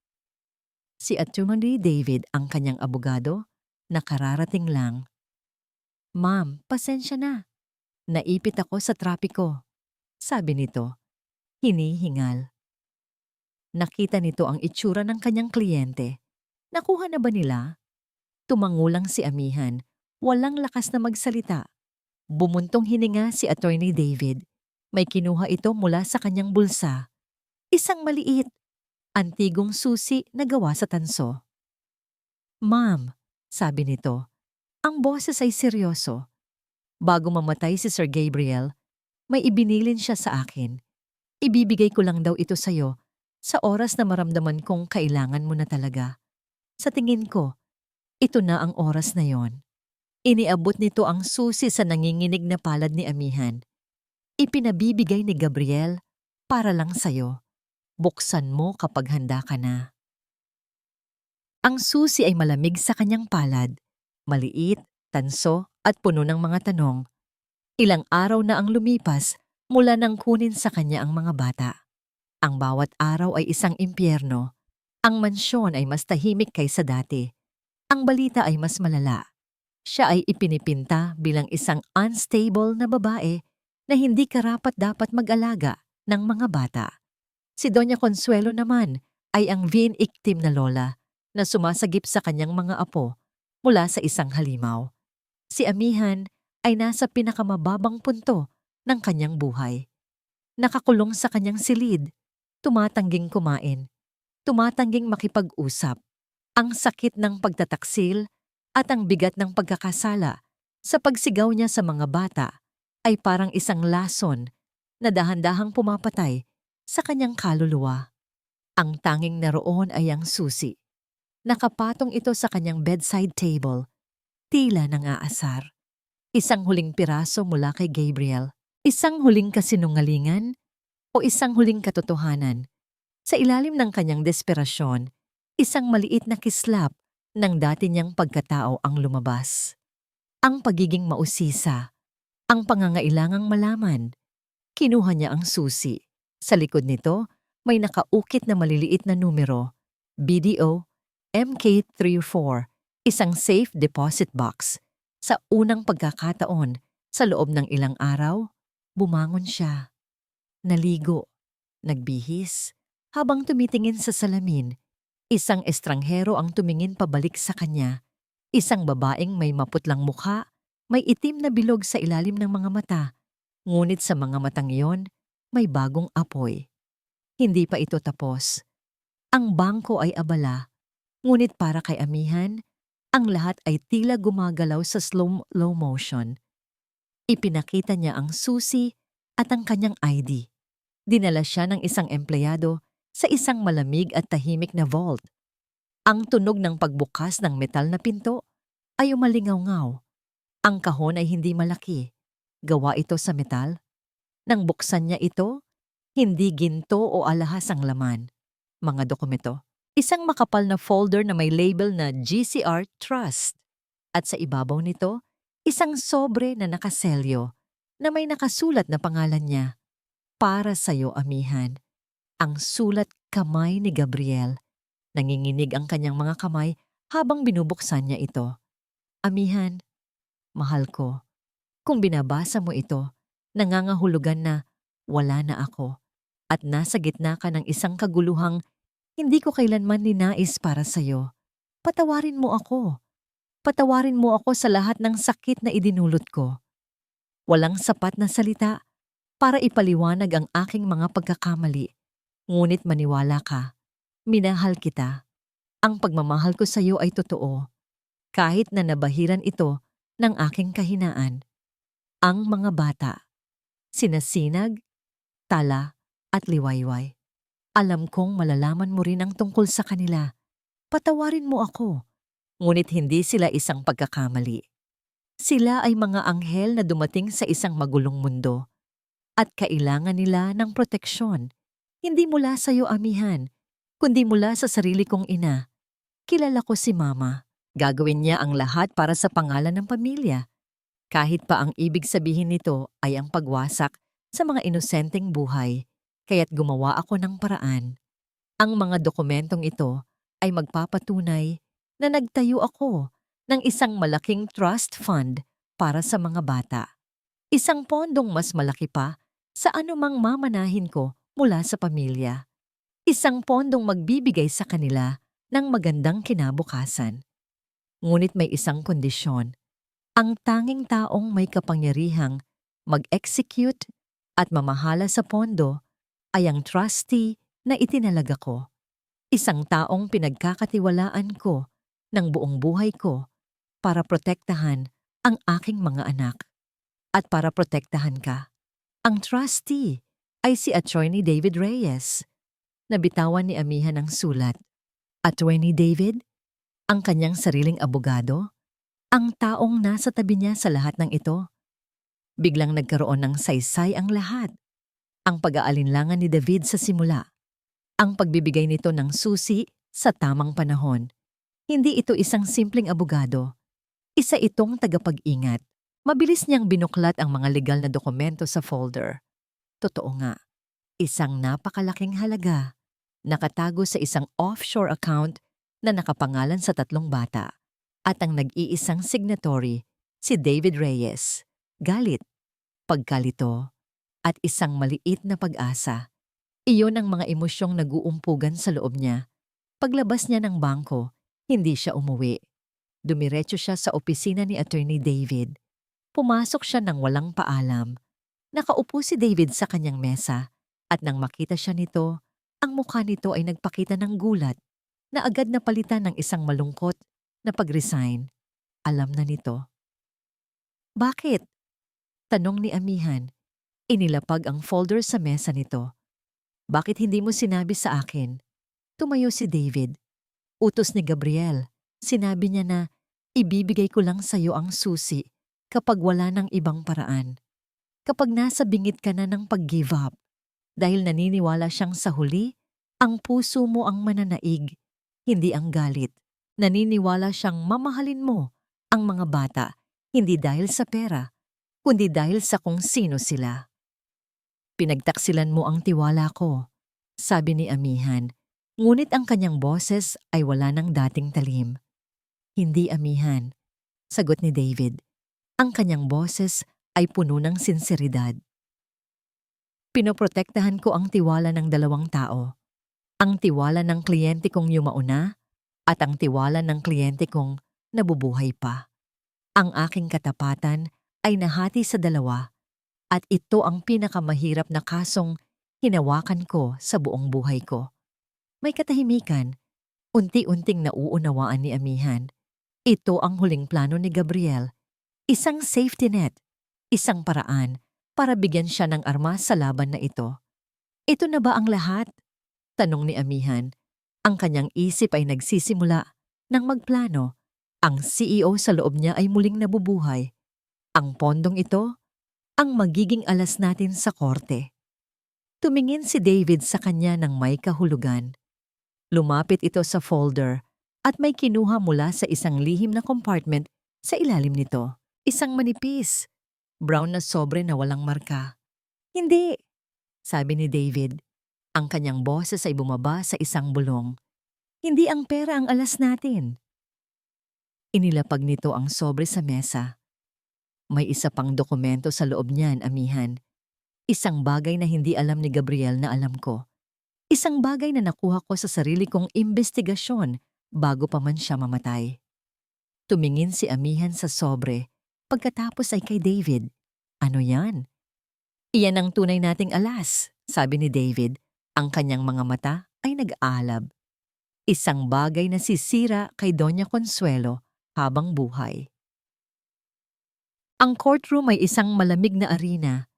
Si Attorney David ang kanyang abogado, nakararating lang. Ma'am, pasensya na. Naipit ako sa trapiko. Sabi nito, hinihingal. Nakita nito ang itsura ng kanyang kliyente. Nakuha na ba nila? Tumangulang si amihan, walang lakas na magsalita. Bumuntong hininga si Attorney David. May kinuha ito mula sa kanyang bulsa. Isang maliit, antigong susi na gawa sa tanso. Ma'am, sabi nito, Ang boses ay seryoso. Bago mamatay si Sir Gabriel, may ibinilin siya sa akin. Ibibigay ko lang daw ito sa'yo sa oras na maramdaman kong kailangan mo na talaga. Sa tingin ko, ito na ang oras na yon. Iniabot nito ang susi sa nanginginig na palad ni Amihan. Ipinabibigay ni Gabriel para lang sa'yo. Buksan mo kapag handa ka na. Ang susi ay malamig sa kanyang palad, maliit, tanso at puno ng mga tanong. Ilang araw na ang lumipas mula nang kunin sa kanya ang mga bata. Ang bawat araw ay isang impyerno. Ang mansyon ay mas tahimik kaysa dati. Ang balita ay mas malala. Siya ay ipinipinta bilang isang unstable na babae na hindi karapat-dapat mag-alaga ng mga bata. Si Doña Consuelo naman ay ang viin-iktim na lola na sumasagip sa kanyang mga apo mula sa isang halimaw. Si Amihan ay nasa pinakamababang punto ng kanyang buhay. Nakakulong sa kanyang silid, tumatangging kumain, tumatangging makipag-usap. Ang sakit ng pagtataksil at ang bigat ng pagkakasala sa pagsigaw niya sa mga bata ay parang isang lason na dahan-dahang pumapatay sa kanyang kaluluwa. Ang tanging naroon ay ang susi. Nakapatong ito sa kanyang bedside table, tila nang aasar. Isang huling piraso mula kay Gabriel, isang huling kasinungalingan o isang huling katotohanan. Sa ilalim ng kanyang desperasyon, isang maliit na kislap ng dati niyang pagkatao ang lumabas. Ang pagiging mausisa, ang pangangailangang malaman. Kinuha niya ang susi. Sa likod nito, may nakaukit na maliliit na numero, BDO MK34, isang safe deposit box. Sa unang pagkakataon, sa loob ng ilang araw, bumangon siya. Naligo, nagbihis, habang tumitingin sa salamin. Isang estranghero ang tumingin pabalik sa kanya. Isang babaeng may maputlang mukha, may itim na bilog sa ilalim ng mga mata. Ngunit sa mga matang iyon, may bagong apoy. Hindi pa ito tapos. Ang bangko ay abala. Ngunit para kay Amihan, ang lahat ay tila gumagalaw sa slow motion. Ipinakita niya ang susi at ang kanyang ID. Dinala siya ng isang empleyado sa isang malamig at tahimik na vault. Ang tunog ng pagbukas ng metal na pinto ay umalingaw-ngaw. Ang kahon ay hindi malaki. Gawa ito sa metal. Nang buksan niya ito, hindi ginto o alahas ang laman. Mga dokumento. Isang makapal na folder na may label na GCR Trust. At sa ibabaw nito, isang sobre na nakaselyo na may nakasulat na pangalan niya. Para sa'yo, Amihan. Ang sulat kamay ni Gabriel. Nanginginig ang kanyang mga kamay habang binubuksan niya ito. Amihan, mahal ko. Kung binabasa mo ito, nangangahulugan na wala na ako at nasa gitna ka ng isang kaguluhang hindi ko kailanman ninais para sa'yo. Patawarin mo ako. Patawarin mo ako sa lahat ng sakit na idinulot ko. Walang sapat na salita para ipaliwanag ang aking mga pagkakamali. Ngunit maniwala ka, minahal kita. Ang pagmamahal ko sa iyo ay totoo, kahit na nabahiran ito ng aking kahinaan. Ang mga bata, sina Sinag, Tala at Liwayway. Alam kong malalaman mo rin ang tungkol sa kanila. Patawarin mo ako, ngunit hindi sila isang pagkakamali. Sila ay mga anghel na dumating sa isang magulong mundo at kailangan nila ng proteksyon. Hindi mula sa iyo, Amihan, kundi mula sa sarili kong ina. Kilala ko si Mama. Gagawin niya ang lahat para sa pangalan ng pamilya. Kahit pa ang ibig sabihin nito ay ang pagwasak sa mga inosenteng buhay, kaya't gumawa ako ng paraan. Ang mga dokumentong ito ay magpapatunay na nagtayo ako ng isang malaking trust fund para sa mga bata. Isang pondong mas malaki pa sa anumang mamanahin ko mula sa pamilya. Isang pondong magbibigay sa kanila ng magandang kinabukasan. Ngunit may isang kondisyon. Ang tanging taong may kapangyarihang mag-execute at mamahala sa pondo ay ang trustee na itinalaga ko. Isang taong pinagkakatiwalaan ko ng buong buhay ko para protektahan ang aking mga anak at para protektahan ka. Ang trustee ay si Attorney David Reyes. Nabitawan ni amihan ang sulat. Attorney David, ang kanyang sariling abogado, ang taong nasa tabi niya sa lahat ng ito. Biglang nagkaroon ng saysay ang lahat. Ang pag-aalinlangan ni David sa simula. Ang pagbibigay nito ng susi sa tamang panahon. Hindi ito isang simpleng abogado. Isa itong tagapag-ingat. Mabilis niyang binuklat ang mga legal na dokumento sa folder. Totoo nga, isang napakalaking halaga. Nakatago sa isang offshore account na nakapangalan sa 3 bata. At ang nag-iisang signatory, si David Reyes. Galit, pagkalito, at isang maliit na pag-asa. Iyon ang mga emosyong nag-uumpugan sa loob niya. Paglabas niya ng bangko, hindi siya umuwi. Dumiretso siya sa opisina ni Attorney David. Pumasok siya nang walang paalam. Nakaupo si David sa kanyang mesa at nang makita siya nito, ang mukha nito ay nagpakita ng gulat na agad napalitan ng isang malungkot na pag-resign. Alam na nito. Bakit? Tanong ni amihan. Inilapag ang folder sa mesa nito. Bakit hindi mo sinabi sa akin? Tumayo si David. Utos ni Gabriel. Sinabi niya na ibibigay ko lang sa iyo ang susi kapag wala ng ibang paraan. Kapag nasa bingit ka na ng pag-give up. Dahil naniniwala siyang sa huli, ang puso mo ang mananaig, hindi ang galit. Naniniwala siyang mamahalin mo ang mga bata, hindi dahil sa pera, kundi dahil sa kung sino sila. Pinagtaksilan mo ang tiwala ko, sabi ni amihan, ngunit ang kanyang boses ay wala ng dating talim. Hindi amihan, sagot ni David. Ang kanyang boses ay puno ng sinseridad. Pinoprotektahan ko ang tiwala ng 2 tao. Ang tiwala ng kliyente kong yumauna at ang tiwala ng kliyente kong nabubuhay pa. Ang aking katapatan ay nahati sa 2 at ito ang pinakamahirap na kasong hinawakan ko sa buong buhay ko. May katahimikan, unti-unting nauunawaan ni amihan. Ito ang huling plano ni Gabriel. Isang safety net, isang paraan para bigyan siya ng armas sa laban na ito. Ito na ba ang lahat? Tanong ni amihan. Ang kanyang isip ay nagsisimula nang magplano. Ang CEO sa loob niya ay muling nabubuhay. Ang pondong ito, ang magiging alas natin sa korte. Tumingin si David sa kanya ng may kahulugan. Lumapit ito sa folder at may kinuha mula sa isang lihim na compartment sa ilalim nito. Isang manipis, brown na sobre na walang marka. Hindi, sabi ni David. Ang kanyang boses ay bumaba sa isang bulong. Hindi ang pera ang alas natin. Inilapag nito ang sobre sa mesa. May isa pang dokumento sa loob niyan, amihan. Isang bagay na hindi alam ni Gabriel na alam ko. Isang bagay na nakuha ko sa sarili kong imbestigasyon bago pa man siya mamatay. Tumingin si amihan sa sobre, pagkatapos ay kay David. Ano yan? Iyan ang tunay nating alas, sabi ni David. Ang kanyang mga mata ay nag-aalab. Isang bagay na sisira kay Doña Consuelo habang buhay. Ang courtroom ay isang malamig na arena.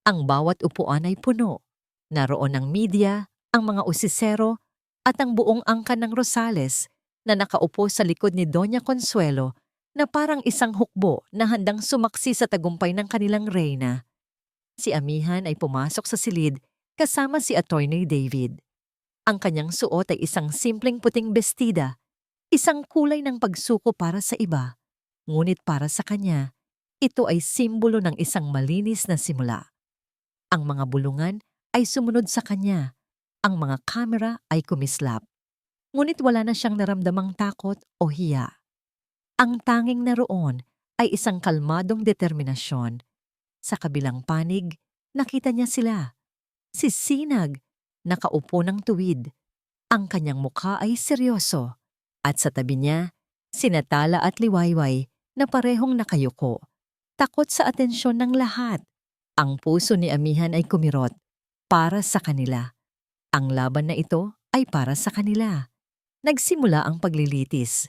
Ang bawat upuan ay puno. Naroon ang media, ang mga usisero, at ang buong angkan ng Rosales na nakaupo sa likod ni Doña Consuelo na parang isang hukbo na handang sumaksi sa tagumpay ng kanilang reyna. Si amihan ay pumasok sa silid kasama si Attorney David. Ang kanyang suot ay isang simpleng puting bestida, isang kulay ng pagsuko para sa iba. Ngunit para sa kanya, ito ay simbolo ng isang malinis na simula. Ang mga bulungan ay sumunod sa kanya. Ang mga kamera ay kumislap. Ngunit wala na siyang naramdamang takot o hiya. Ang tanging naroon ay isang kalmadong determinasyon. Sa kabilang panig, nakita niya sila. Si Sinag, nakaupo ng tuwid. Ang kanyang mukha ay seryoso. At sa tabi niya, sina Tala at Liwayway na parehong nakayuko. Takot sa atensyon ng lahat. Ang puso ni amihan ay kumirot. Para sa kanila. Ang laban na ito ay para sa kanila. Nagsimula ang paglilitis.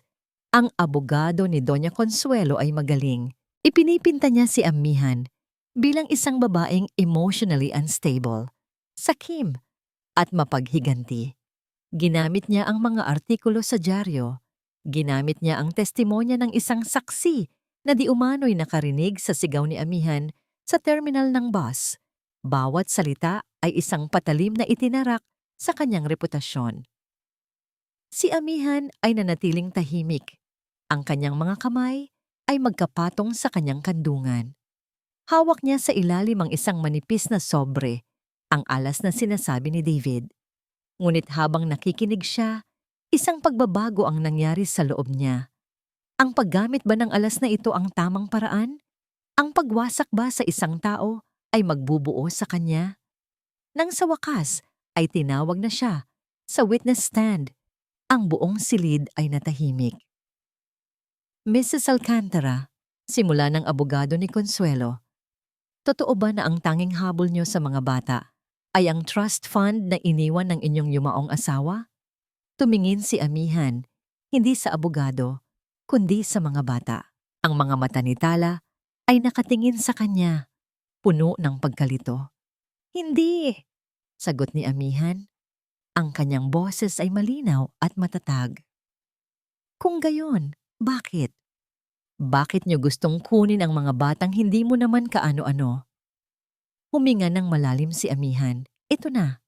Ang abogado ni Doña Consuelo ay magaling. Ipinipinta niya si Amihan bilang isang babaeng emotionally unstable, sakim, at mapaghiganti. Ginamit niya ang mga artikulo sa dyaryo. Ginamit niya ang testimonya ng isang saksi na di umano'y nakarinig sa sigaw ni Amihan sa terminal ng bus. Bawat salita ay isang patalim na itinarak sa kanyang reputasyon. Si Amihan ay nanatiling tahimik. Ang kanyang mga kamay ay magkapatong sa kanyang kandungan. Hawak niya sa ilalim ang isang manipis na sobre, ang alas na sinasabi ni David. Ngunit habang nakikinig siya, isang pagbabago ang nangyari sa loob niya. Ang paggamit ba ng alas na ito ang tamang paraan? Ang pagwasak ba sa isang tao ay magbubuo sa kanya? Nang sa wakas ay tinawag na siya sa witness stand, ang buong silid ay natahimik. Mrs. Alcantara, simula ng abogado ni Consuelo, totoo ba na ang tanging habol niyo sa mga bata ay ang trust fund na iniwan ng inyong yumaong asawa? Tumingin si Amihan, hindi sa abogado, kundi sa mga bata. Ang mga mata ni Tala ay nakatingin sa kanya, puno ng pagkalito. Hindi, sagot ni Amihan. Ang kanyang boses ay malinaw at matatag. Kung gayon, bakit? Bakit niyo gustong kunin ang mga batang hindi mo naman kaano-ano? Huminga ng malalim si Amihan. Ito na.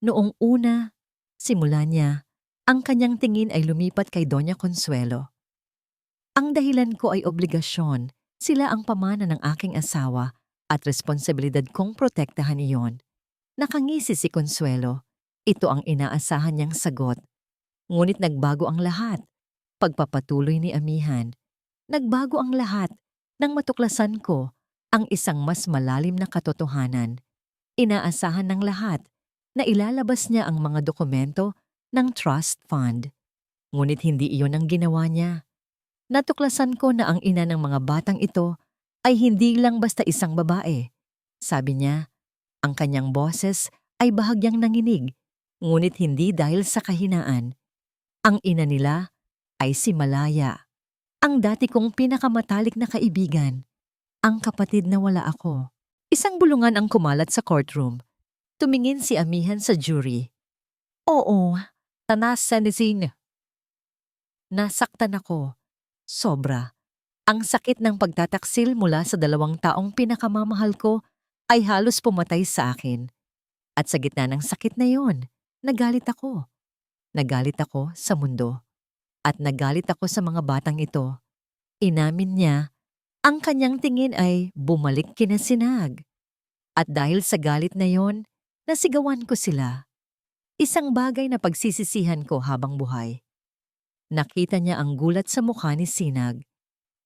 Noong una, simula niya, ang kanyang tingin ay lumipat kay Doña Consuelo. Ang dahilan ko ay obligasyon. Sila ang pamana ng aking asawa at responsibilidad kong protektahan iyon. Nakangisi si Consuelo. Ito ang inaasahan niyang sagot. Ngunit nagbago ang lahat. Pagpapatuloy ni Amihan. Nagbago ang lahat nang matuklasan ko ang isang mas malalim na katotohanan. Inaasahan ng lahat na ilalabas niya ang mga dokumento ng trust fund. Ngunit hindi iyon ang ginawa niya. Natuklasan ko na ang ina ng mga batang ito ay hindi lang basta isang babae. Sabi niya, ang kanyang boses ay bahagyang nanginig, ngunit hindi dahil sa kahinaan. Ang ina nila ay si Malaya. Ang dati kong pinakamatalik na kaibigan, ang kapatid na wala ako. Isang bulungan ang kumalat sa courtroom. Tumingin si Amihan sa jury. Oo, tanas sentencing. Nasaktan ako. Sobra. Ang sakit ng pagtataksil mula sa dalawang taong pinakamamahal ko ay halos pumatay sa akin. At sa gitna ng sakit na yon, nagalit ako. Nagalit ako sa mundo. At nagalit ako sa mga batang ito. Inamin niya, ang kanyang tingin ay bumalik kina Sinag. At dahil sa galit na yon, nasigawan ko sila. Isang bagay na pagsisisihan ko habang buhay. Nakita niya ang gulat sa mukha ni Sinag.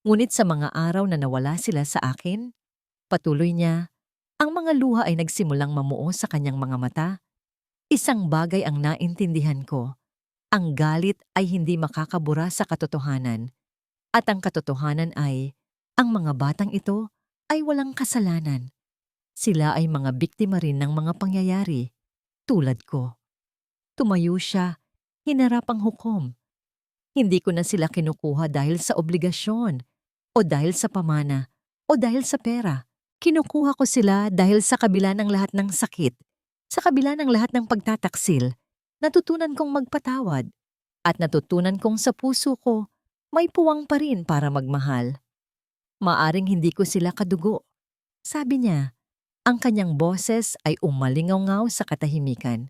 Ngunit sa mga araw na nawala sila sa akin, patuloy niya, ang mga luha ay nagsimulang mamuo sa kanyang mga mata. Isang bagay ang naintindihan ko. Ang galit ay hindi makakabura sa katotohanan. At ang katotohanan ay, ang mga batang ito ay walang kasalanan. Sila ay mga biktima rin ng mga pangyayari, tulad ko. Tumayo siya, hinarap ang hukom. Hindi ko na sila kinukuha dahil sa obligasyon, o dahil sa pamana, o dahil sa pera. Kinukuha ko sila dahil sa kabila ng lahat ng sakit, sa kabila ng lahat ng pagtataksil, natutunan kong magpatawad, at natutunan kong sa puso ko, may puwang pa rin para magmahal. Maaring hindi ko sila kadugo. Sabi niya, ang kanyang boses ay umalingaw-ngaw sa katahimikan.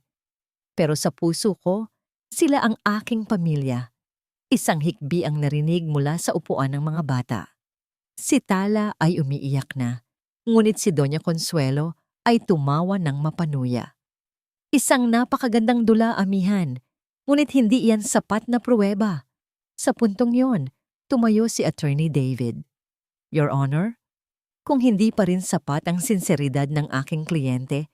Pero sa puso ko, sila ang aking pamilya. Isang hikbi ang narinig mula sa upuan ng mga bata. Si Tala ay umiiyak na, ngunit si Doña Consuelo ay tumawa ng mapanuya. Isang napakagandang dula, Amihan, ngunit hindi iyan sapat na pruweba. Sa puntong yon, tumayo si Attorney David. Your Honor, kung hindi pa rin sapat ang sinseridad ng aking kliyente,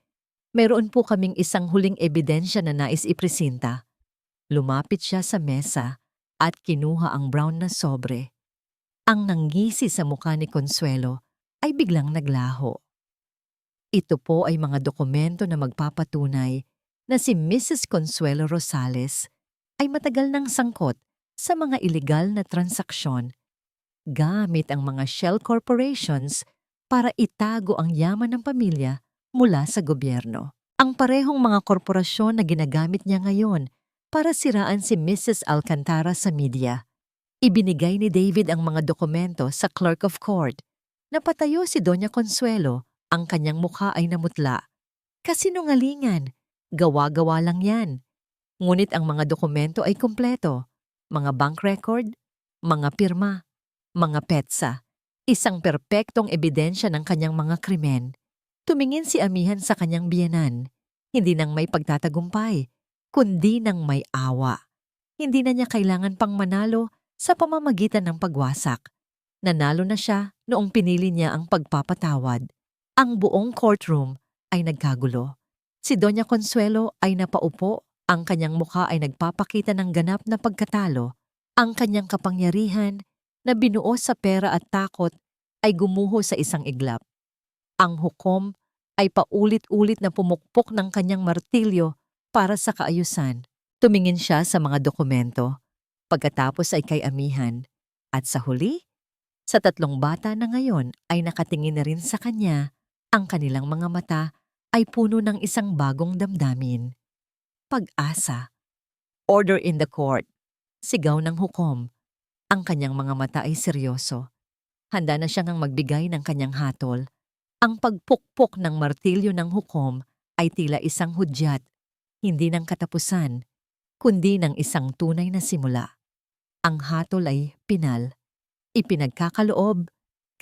meron po kaming isang huling ebidensya na nais ipresinta. Lumapit siya sa mesa at kinuha ang brown na sobre. Ang nanggisi sa mukha ni Consuelo ay biglang naglaho. Ito po ay mga dokumento na magpapatunay na si Mrs. Consuelo Rosales ay matagal nang sangkot sa mga ilegal na transaksyon gamit ang mga shell corporations para itago ang yaman ng pamilya mula sa gobyerno. Ang parehong mga korporasyon na ginagamit niya ngayon para siraan si Mrs. Alcantara sa media. Ibinigay ni David ang mga dokumento sa clerk of court. Napatayo si Doña Consuelo, ang kanyang mukha ay namutla. Kasinungalingan, gawa-gawa lang yan. Ngunit ang mga dokumento ay kumpleto. Mga bank record, mga pirma, mga petsa. Isang perpektong ebidensya ng kanyang mga krimen. Tumingin si amihan sa kanyang biyenan. Hindi nang may pagtatagumpay, kundi nang may awa. Hindi na niya kailangan pang manalo sa pamamagitan ng pagwasak. Nanalo na siya noong pinili niya ang pagpapatawad. Ang buong courtroom ay nagkagulo. Si Doña Consuelo ay napaupo, ang kanyang mukha ay nagpapakita ng ganap na pagkatalo. Ang kanyang kapangyarihan na binuo sa pera at takot ay gumuho sa isang iglap. Ang hukom ay paulit-ulit na pumukpok ng kanyang martilyo para sa kaayusan. Tumingin siya sa mga dokumento, pagkatapos ay kay amihan, at sa huli, sa tatlong bata na ngayon ay nakatingin na rin sa kanya, ang kanilang mga mata ay puno ng isang bagong damdamin. Pag-asa. Order in the court. Sigaw ng hukom. Ang kanyang mga mata ay seryoso. Handa na siyang magbigay ng kanyang hatol. Ang pagpukpok ng martilyo ng hukom ay tila isang hudyat, hindi ng katapusan, kundi ng isang tunay na simula. Ang hatol ay pinal. Ipinagkakaloob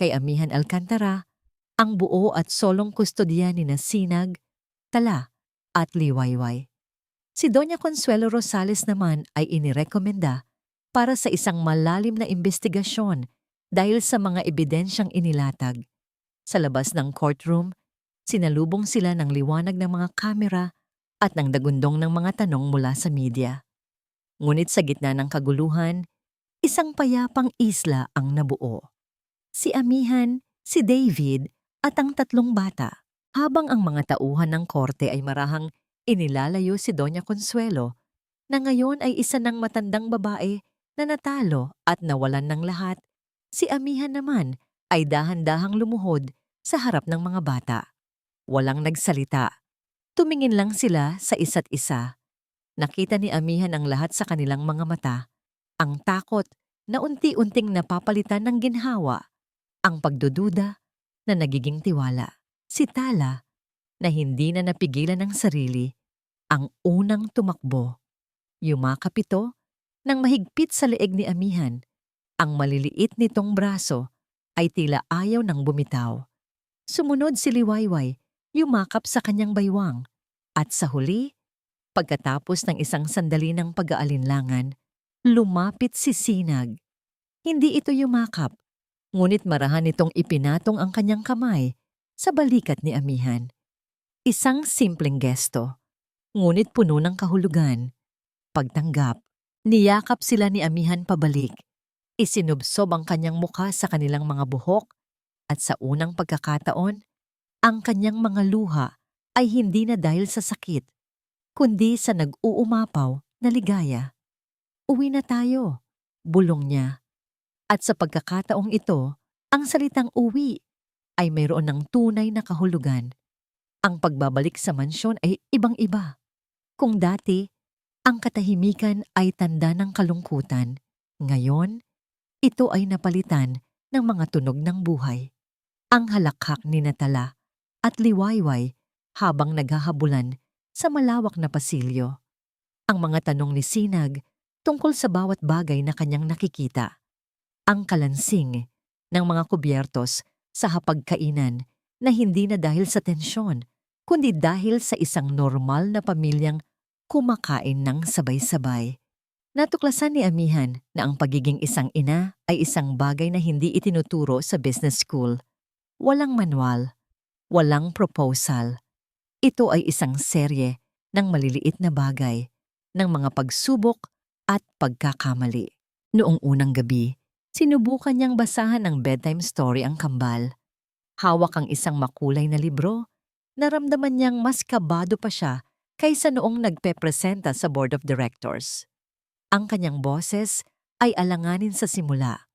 kay Amihan Alcantara ang buo at solong kustodya ni Sinag, Tala at Liwayway. Si Doña Consuelo Rosales naman ay inirekomenda para sa isang malalim na investigasyon dahil sa mga ebidensyang inilatag. Sa labas ng courtroom, sinalubong sila ng liwanag ng mga kamera at ng dagundong ng mga tanong mula sa media. Ngunit sa gitna ng kaguluhan, isang payapang isla ang nabuo. Si amihan, si David at ang tatlong bata. Habang ang mga tauhan ng korte ay marahang inilalayo si Doña Consuelo, na ngayon ay isa ng matandang babae na natalo at nawalan ng lahat, si amihan naman ay dahan-dahang lumuhod sa harap ng mga bata. Walang nagsalita. Tumingin lang sila sa isa't isa. Nakita ni amihan ang lahat sa kanilang mga mata. Ang takot na unti-unting napapalitan ng ginhawa. Ang pagdududa na nagiging tiwala. Si Tala na hindi na napigilan ng sarili, ang unang tumakbo. Yumakap ito nang mahigpit sa leeg ni amihan. Ang maliliit nitong braso ay tila ayaw nang bumitaw. Sumunod si Liwayway, yumakap sa kanyang baywang. At sa huli, pagkatapos ng isang sandali ng pag-aalinlangan, lumapit si Sinag. Hindi ito yumakap, ngunit marahan itong ipinatong ang kanyang kamay sa balikat ni amihan. Isang simpleng gesto, ngunit puno ng kahulugan. Pagtanggap, niyakap sila ni amihan pabalik. Isinubsob ang kanyang mukha sa kanilang mga buhok at sa unang pagkakataon, ang kanyang mga luha ay hindi na dahil sa sakit, kundi sa nag-uumapaw na ligaya. Uwi na tayo, bulong niya. At sa pagkakataong ito, ang salitang uwi ay mayroon ng tunay na kahulugan. Ang pagbabalik sa mansyon ay ibang-iba. Kung dati, ang katahimikan ay tanda ng kalungkutan, ngayon, ito ay napalitan ng mga tunog ng buhay. Ang halakhak ni Tala at Liwayway habang naghahabulan sa malawak na pasilyo. Ang mga tanong ni Sinag tungkol sa bawat bagay na kanyang nakikita. Ang kalansing ng mga kubyertos sa hapagkainan na hindi na dahil sa tensyon, kundi dahil sa isang normal na pamilyang kumakain ng sabay-sabay. Natuklasan ni amihan na ang pagiging isang ina ay isang bagay na hindi itinuturo sa business school. Walang manual, walang proposal. Ito ay isang serye ng maliliit na bagay, ng mga pagsubok at pagkakamali. Noong unang gabi, sinubukan niyang basahan ng bedtime story ang kambal. Hawak ang isang makulay na libro, naramdaman niyang mas kabado pa siya kaysa noong nagpepresenta sa board of directors. Ang kanyang boses ay alanganin sa simula.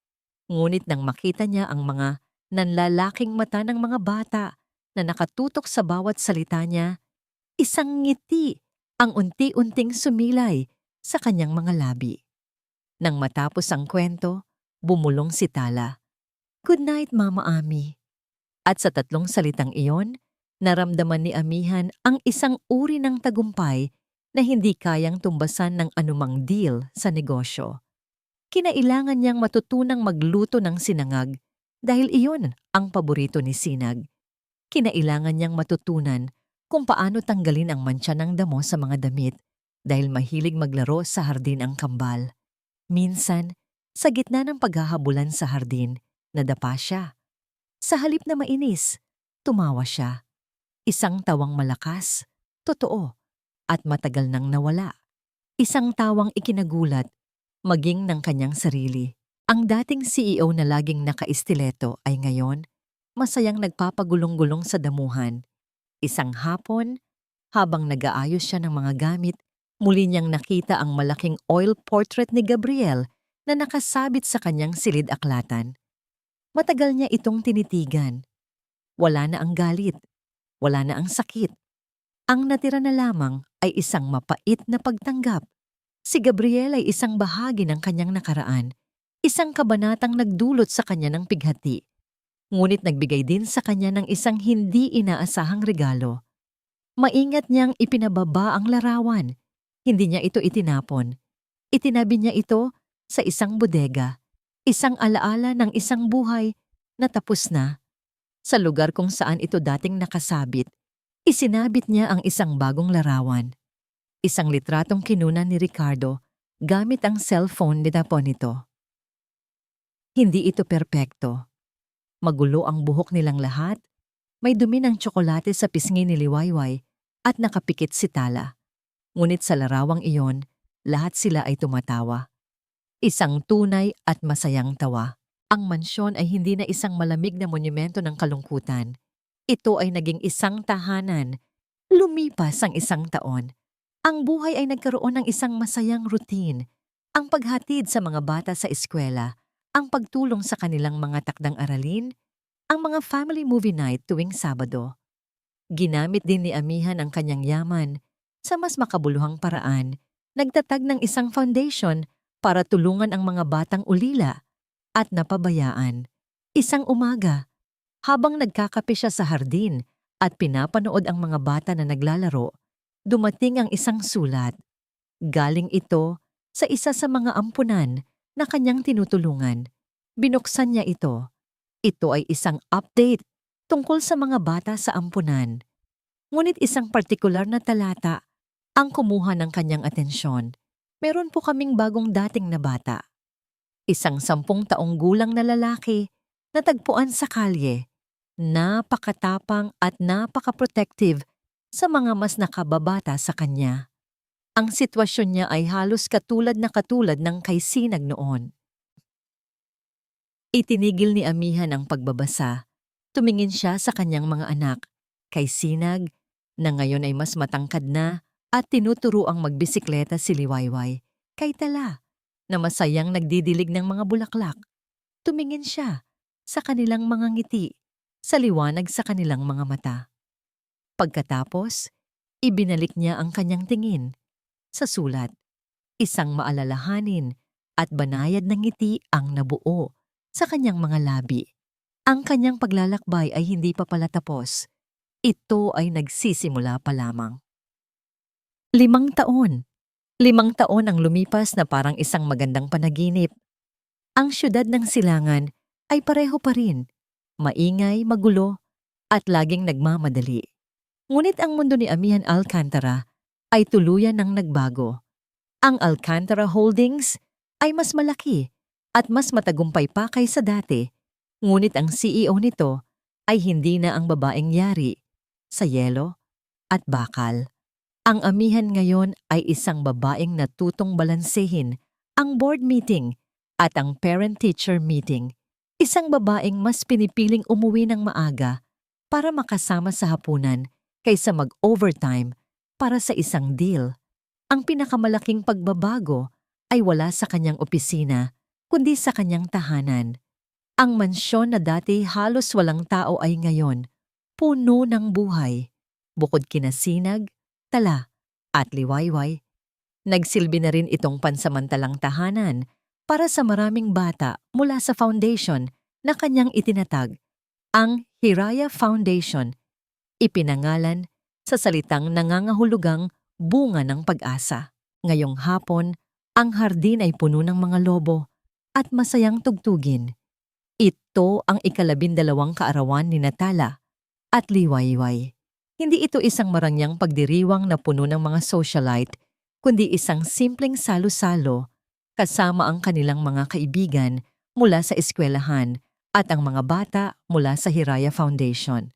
Ngunit nang makita niya ang mga nanlalaking mata ng mga bata na nakatutok sa bawat salita niya, isang ngiti ang unti-unting sumilay sa kanyang mga labi. Nang matapos ang kwento, bumulong si Tala. "Good night, Mama Ami." At sa tatlong salitang iyon, naramdaman ni Amihan ang isang uri ng tagumpay na hindi kayang tumbasan ng anumang deal sa negosyo. Kinailangan niyang matutunang magluto ng sinangag dahil iyon ang paborito ni Sinag. Kinailangan niyang matutunan kung paano tanggalin ang mantsa ng damo sa mga damit dahil mahilig maglaro sa hardin ang kambal. Minsan, sa gitna ng paghahabulan sa hardin, nadapa siya. Sa halip na mainis, tumawa siya. Isang tawang malakas, totoo, at matagal nang nawala. Isang tawang ikinagulat, maging ng kanyang sarili. Ang dating CEO na laging naka-istileto ay ngayon, masayang nagpapagulong-gulong sa damuhan. Isang hapon, habang nag-aayos siya ng mga gamit, muli niyang nakita ang malaking oil portrait ni Gabriel na nakasabit sa kanyang silid-aklatan. Matagal niya itong tinitigan. Wala na ang galit, wala na ang sakit. Ang natira na lamang ay isang mapait na pagtanggap. Si Gabriel ay isang bahagi ng kanyang nakaraan, isang kabanatang nagdulot sa kanya ng pighati. Ngunit nagbigay din sa kanya ng isang hindi inaasahang regalo. Maingat niyang ipinababa ang larawan. Hindi niya ito itinapon. Itinabi niya ito sa isang bodega, isang alaala ng isang buhay na tapos na. Sa lugar kung saan ito dating nakasabit, isinabit niya ang isang bagong larawan. Isang litratong kinunan ni Ricardo gamit ang cellphone ni Daponito. Hindi ito perpekto. Magulo ang buhok nilang lahat, may dumi ng tsokolate sa pisngi ni Liwayway at nakapikit si Tala. Ngunit sa larawang iyon, lahat sila ay tumatawa. Isang tunay at masayang tawa. Ang mansyon ay hindi na isang malamig na monumento ng kalungkutan. Ito ay naging isang tahanan. Lumipas ang isang taon. Ang buhay ay nagkaroon ng isang masayang routine. Ang paghatid sa mga bata sa eskwela, ang pagtulong sa kanilang mga takdang aralin, ang mga family movie night tuwing Sabado. Ginamit din ni Amihan ang kanyang yaman sa mas makabuluhang paraan, nagtatag ng isang foundation para tulungan ang mga batang ulila at napabayaan. Isang umaga, habang nagkakape siya sa hardin at pinapanood ang mga bata na naglalaro, dumating ang isang sulat. Galing ito sa isa sa mga ampunan na kanyang tinutulungan. Binuksan niya ito. Ito ay isang update tungkol sa mga bata sa ampunan. Ngunit isang partikular na talata ang kumuha ng kanyang atensyon. Meron po kaming bagong dating na bata. Isang 10 taong gulang na lalaki na tagpuan sa kalye. Napakatapang at napaka-protective sa mga mas nakababata sa kanya. Ang sitwasyon niya ay halos katulad ng kay Sinag noon. Itinigil ni Amihan ang pagbabasa. Tumingin siya sa kanyang mga anak, kay Sinag, na ngayon ay mas matangkad na at tinuturuang magbisikleta si Liwayway, kay Tala, na masayang nagdidilig ng mga bulaklak. Tumingin siya sa kanilang mga ngiti, sa liwanag sa kanilang mga mata. Pagkatapos, ibinalik niya ang kanyang tingin sa sulat. Isang maalalahanin at banayad na ngiti ang nabuo sa kanyang mga labi. Ang kanyang paglalakbay ay hindi pa pala tapos. Ito ay nagsisimula pa lamang. 5 taon. 5 taon ang lumipas na parang isang magandang panaginip. Ang siyudad ng Silangan ay pareho pa rin. Maingay, magulo, at laging nagmamadali. Ngunit ang mundo ni Amihan Alcantara ay tuluyan ng nagbago. Ang Alcantara Holdings ay mas malaki at mas matagumpay pa kaysa dati. Ngunit ang CEO nito ay hindi na ang babaeng yari sa yelo at bakal. Ang Amihan ngayon ay isang babaeng natutong balansehin ang board meeting at ang parent-teacher meeting. Isang babaeng mas pinipiling umuwi ng maaga para makasama sa hapunan kaysa mag-overtime para sa isang deal. Ang pinakamalaking pagbabago ay wala sa kanyang opisina, kundi sa kanyang tahanan. Ang mansyon na dati halos walang tao ay ngayon puno ng buhay. Bukod kina Sinag, Tala, at Liwayway, nagsilbi na rin itong pansamantalang tahanan para sa maraming bata mula sa foundation na kanyang itinatag, ang Hiraya Foundation, ipinangalan sa salitang nangangahulugang bunga ng pag-asa. Ngayong hapon, ang hardin ay puno ng mga lobo at masayang tugtugin. Ito ang 12 kaarawan ni Tala at Liwayway. Hindi ito isang marangyang pagdiriwang na puno ng mga socialite, kundi isang simpleng salo-salo kasama ang kanilang mga kaibigan mula sa eskwelahan at ang mga bata mula sa Hiraya Foundation.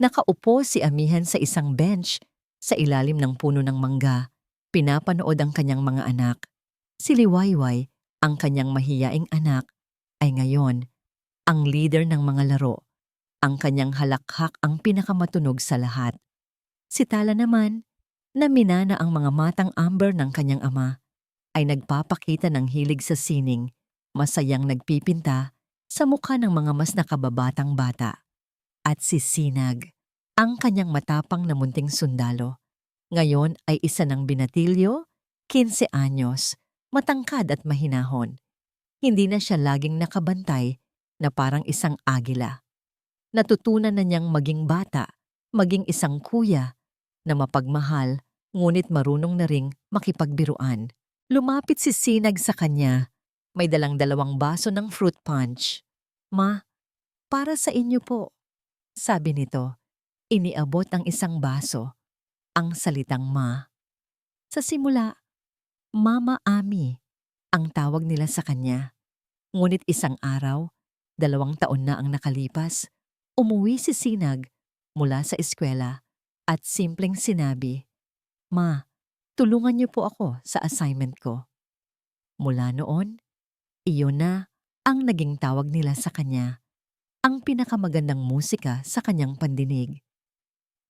Nakaupo si Amihan sa isang bench sa ilalim ng puno ng mangga. Pinapanood ang kanyang mga anak. Si Liwayway, ang kanyang mahiyaing anak, ay ngayon ang leader ng mga laro. Ang kanyang halakhak ang pinakamatunog sa lahat. Si Tala naman, na minana ang mga matang amber ng kanyang ama, ay nagpapakita ng hilig sa sining, masayang nagpipinta sa mukha ng mga mas nakababatang bata. At si Sinag, ang kanyang matapang na munting sundalo, ngayon ay isa ng binatilyo, 15 anyos, matangkad at mahinahon. Hindi na siya laging nakabantay na parang isang agila. Natutunan na niyang maging bata, maging isang kuya, na mapagmahal, ngunit marunong na ring makipagbiruan. Lumapit si Sinag sa kanya, may dalang 2 baso ng fruit punch. "Ma, para sa inyo po," sabi nito. Iniabot ang isang baso, ang salitang ma. Sa simula, Mama Ami ang tawag nila sa kanya. Ngunit isang araw, 2 taon na ang nakalipas, umuwi si Sinag mula sa eskwela at simpleng sinabi, "Ma, tulungan niyo po ako sa assignment ko." Mula noon, iyon na ang naging tawag nila sa kanya, ang pinakamagandang musika sa kanyang pandinig.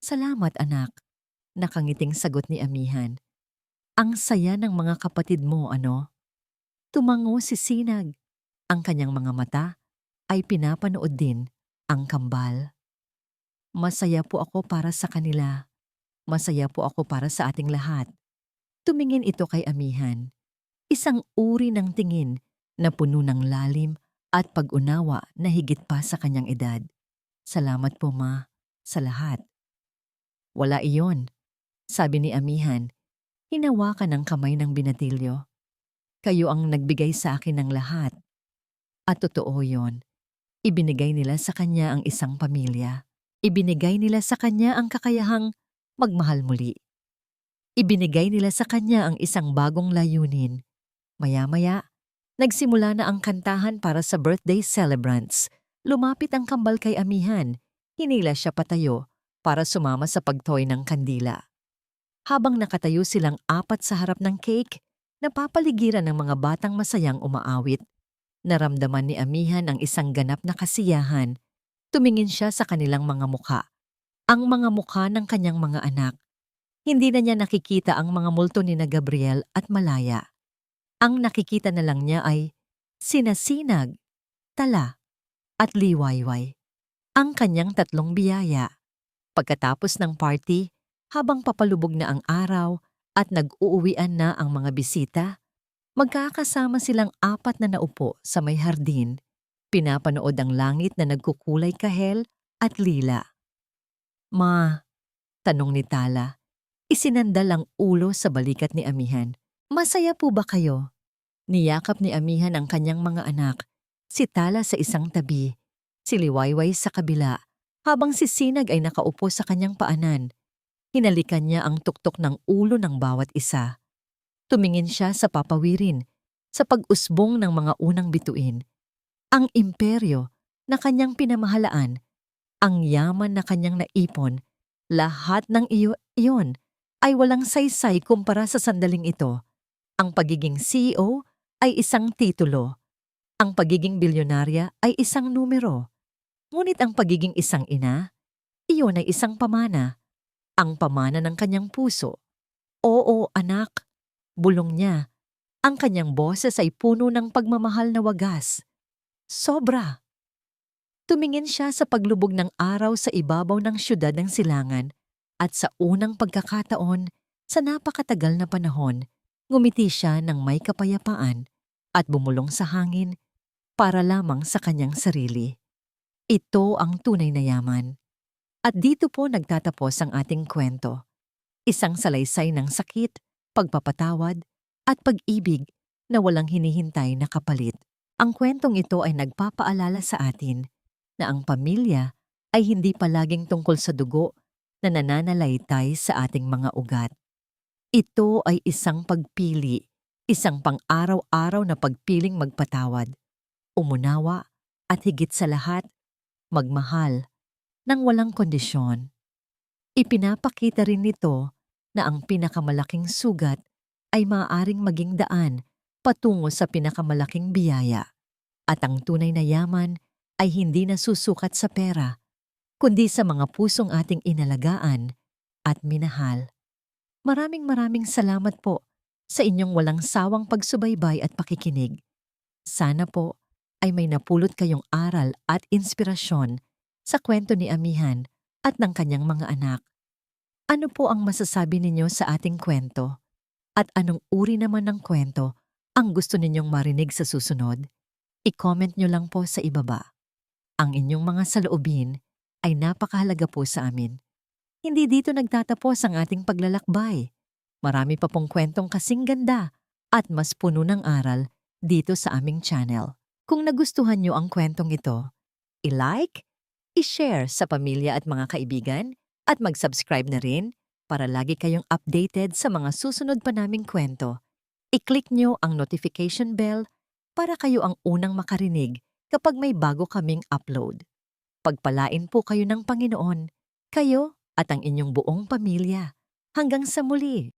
"Salamat anak," nakangiting sagot ni Amihan. "Ang saya ng mga kapatid mo, ano?" Tumango si Sinag. Ang kanyang mga mata ay pinapanood din ang kambal. "Masaya po ako para sa kanila. Masaya po ako para sa ating lahat." Tumingin ito kay Amihan. Isang uri ng tingin na puno ng lalim at pag-unawa na higit pa sa kanyang edad. "Salamat po, Ma, sa lahat." "Wala iyon," sabi ni Amihan. Hinawakan ang kamay ng binatilyo. "Kayo ang nagbigay sa akin ng lahat." At totoo yon. Ibinigay nila sa kanya ang isang pamilya. Ibinigay nila sa kanya ang kakayahang magmahal muli. Ibinigay nila sa kanya ang isang bagong layunin. Maya-maya, nagsimula na ang kantahan para sa birthday celebrants. Lumapit ang kambal kay Amihan. Hinila siya patayo para sumama sa pagtoy ng kandila. Habang nakatayo silang 4 sa harap ng cake, napapaligiran ng mga batang masayang umaawit. Naramdaman ni Amihan ang isang ganap na kasiyahan. Tumingin siya sa kanilang mga mukha. Ang mga mukha ng kanyang mga anak. Hindi na niya nakikita ang mga multo ni na Gabriel at Malaya. Ang nakikita na lang niya ay sina Sinag, Tala, at Liwayway. Ang kanyang 3 biyaya. Pagkatapos ng party, habang papalubog na ang araw at nag-uuwian na ang mga bisita, magkakasama silang 4 na naupo sa may hardin. Pinapanood ang langit na nagkukulay kahel at lila. "Ma," tanong ni Tala, isinandal ang ulo sa balikat ni Amihan. "Masaya po ba kayo?" Niyakap ni Amihan ang kanyang mga anak, si Tala sa isang tabi, si Liwayway sa kabila, habang si Sinag ay nakaupo sa kanyang paanan. Hinalikan niya ang tuktok ng ulo ng bawat isa. Tumingin siya sa papawirin, sa pag-usbong ng mga unang bituin. Ang imperyo na kanyang pinamahalaan, ang yaman na kanyang naipon, lahat ng iyon ay walang saysay kumpara sa sandaling ito. Ang pagiging CEO ay isang titulo. Ang pagiging bilyonarya ay isang numero. Ngunit ang pagiging isang ina, iyon ay isang pamana. Ang pamana ng kanyang puso. "Oo, anak," bulong niya. Ang kanyang boses ay puno ng pagmamahal na wagas. Sobra. Tumingin siya sa paglubog ng araw sa ibabaw ng siyudad ng silangan at sa unang pagkakataon, sa napakatagal na panahon, ngumiti siya ng may kapayapaan at bumulong sa hangin para lamang sa kanyang sarili. Ito ang tunay na yaman. At dito po nagtatapos ang ating kwento. Isang salaysay ng sakit, pagpapatawad, at pag-ibig na walang hinihintay na kapalit. Ang kwentong ito ay nagpapaalala sa atin na ang pamilya ay hindi palaging tungkol sa dugo na nananalaytay sa ating mga ugat. Ito ay isang pagpili, isang pang-araw-araw na pagpiling magpatawad, umunawa, at higit sa lahat, magmahal ng walang kondisyon. Ipinapakita rin nito na ang pinakamalaking sugat ay maaaring maging daan patungo sa pinakamalaking biyaya at ang tunay na yaman ay hindi nasusukat sa pera, kundi sa mga pusong ating inalagaan at minahal. Maraming salamat po sa inyong walang sawang pagsubaybay at pakikinig. Sana po ay may napulot kayong aral at inspirasyon sa kwento ni Amihan at ng kanyang mga anak. Ano po ang masasabi ninyo sa ating kwento? At anong uri naman ng kwento ang gusto ninyong marinig sa susunod? I-comment nyo lang po sa ibaba. Ang inyong mga saloobin ay napakahalaga po sa amin. Hindi dito nagtatapos ang ating paglalakbay. Marami pa pong kwentong kasing ganda at mas puno ng aral dito sa aming channel. Kung nagustuhan nyo ang kwentong ito, i-like, i-share sa pamilya at mga kaibigan, at mag-subscribe na rin para lagi kayong updated sa mga susunod pa naming kwento. I-click nyo ang notification bell para kayo ang unang makarinig kapag may bago kaming upload. Pagpalain po kayo ng Panginoon, kayo at ang inyong buong pamilya. Hanggang sa muli!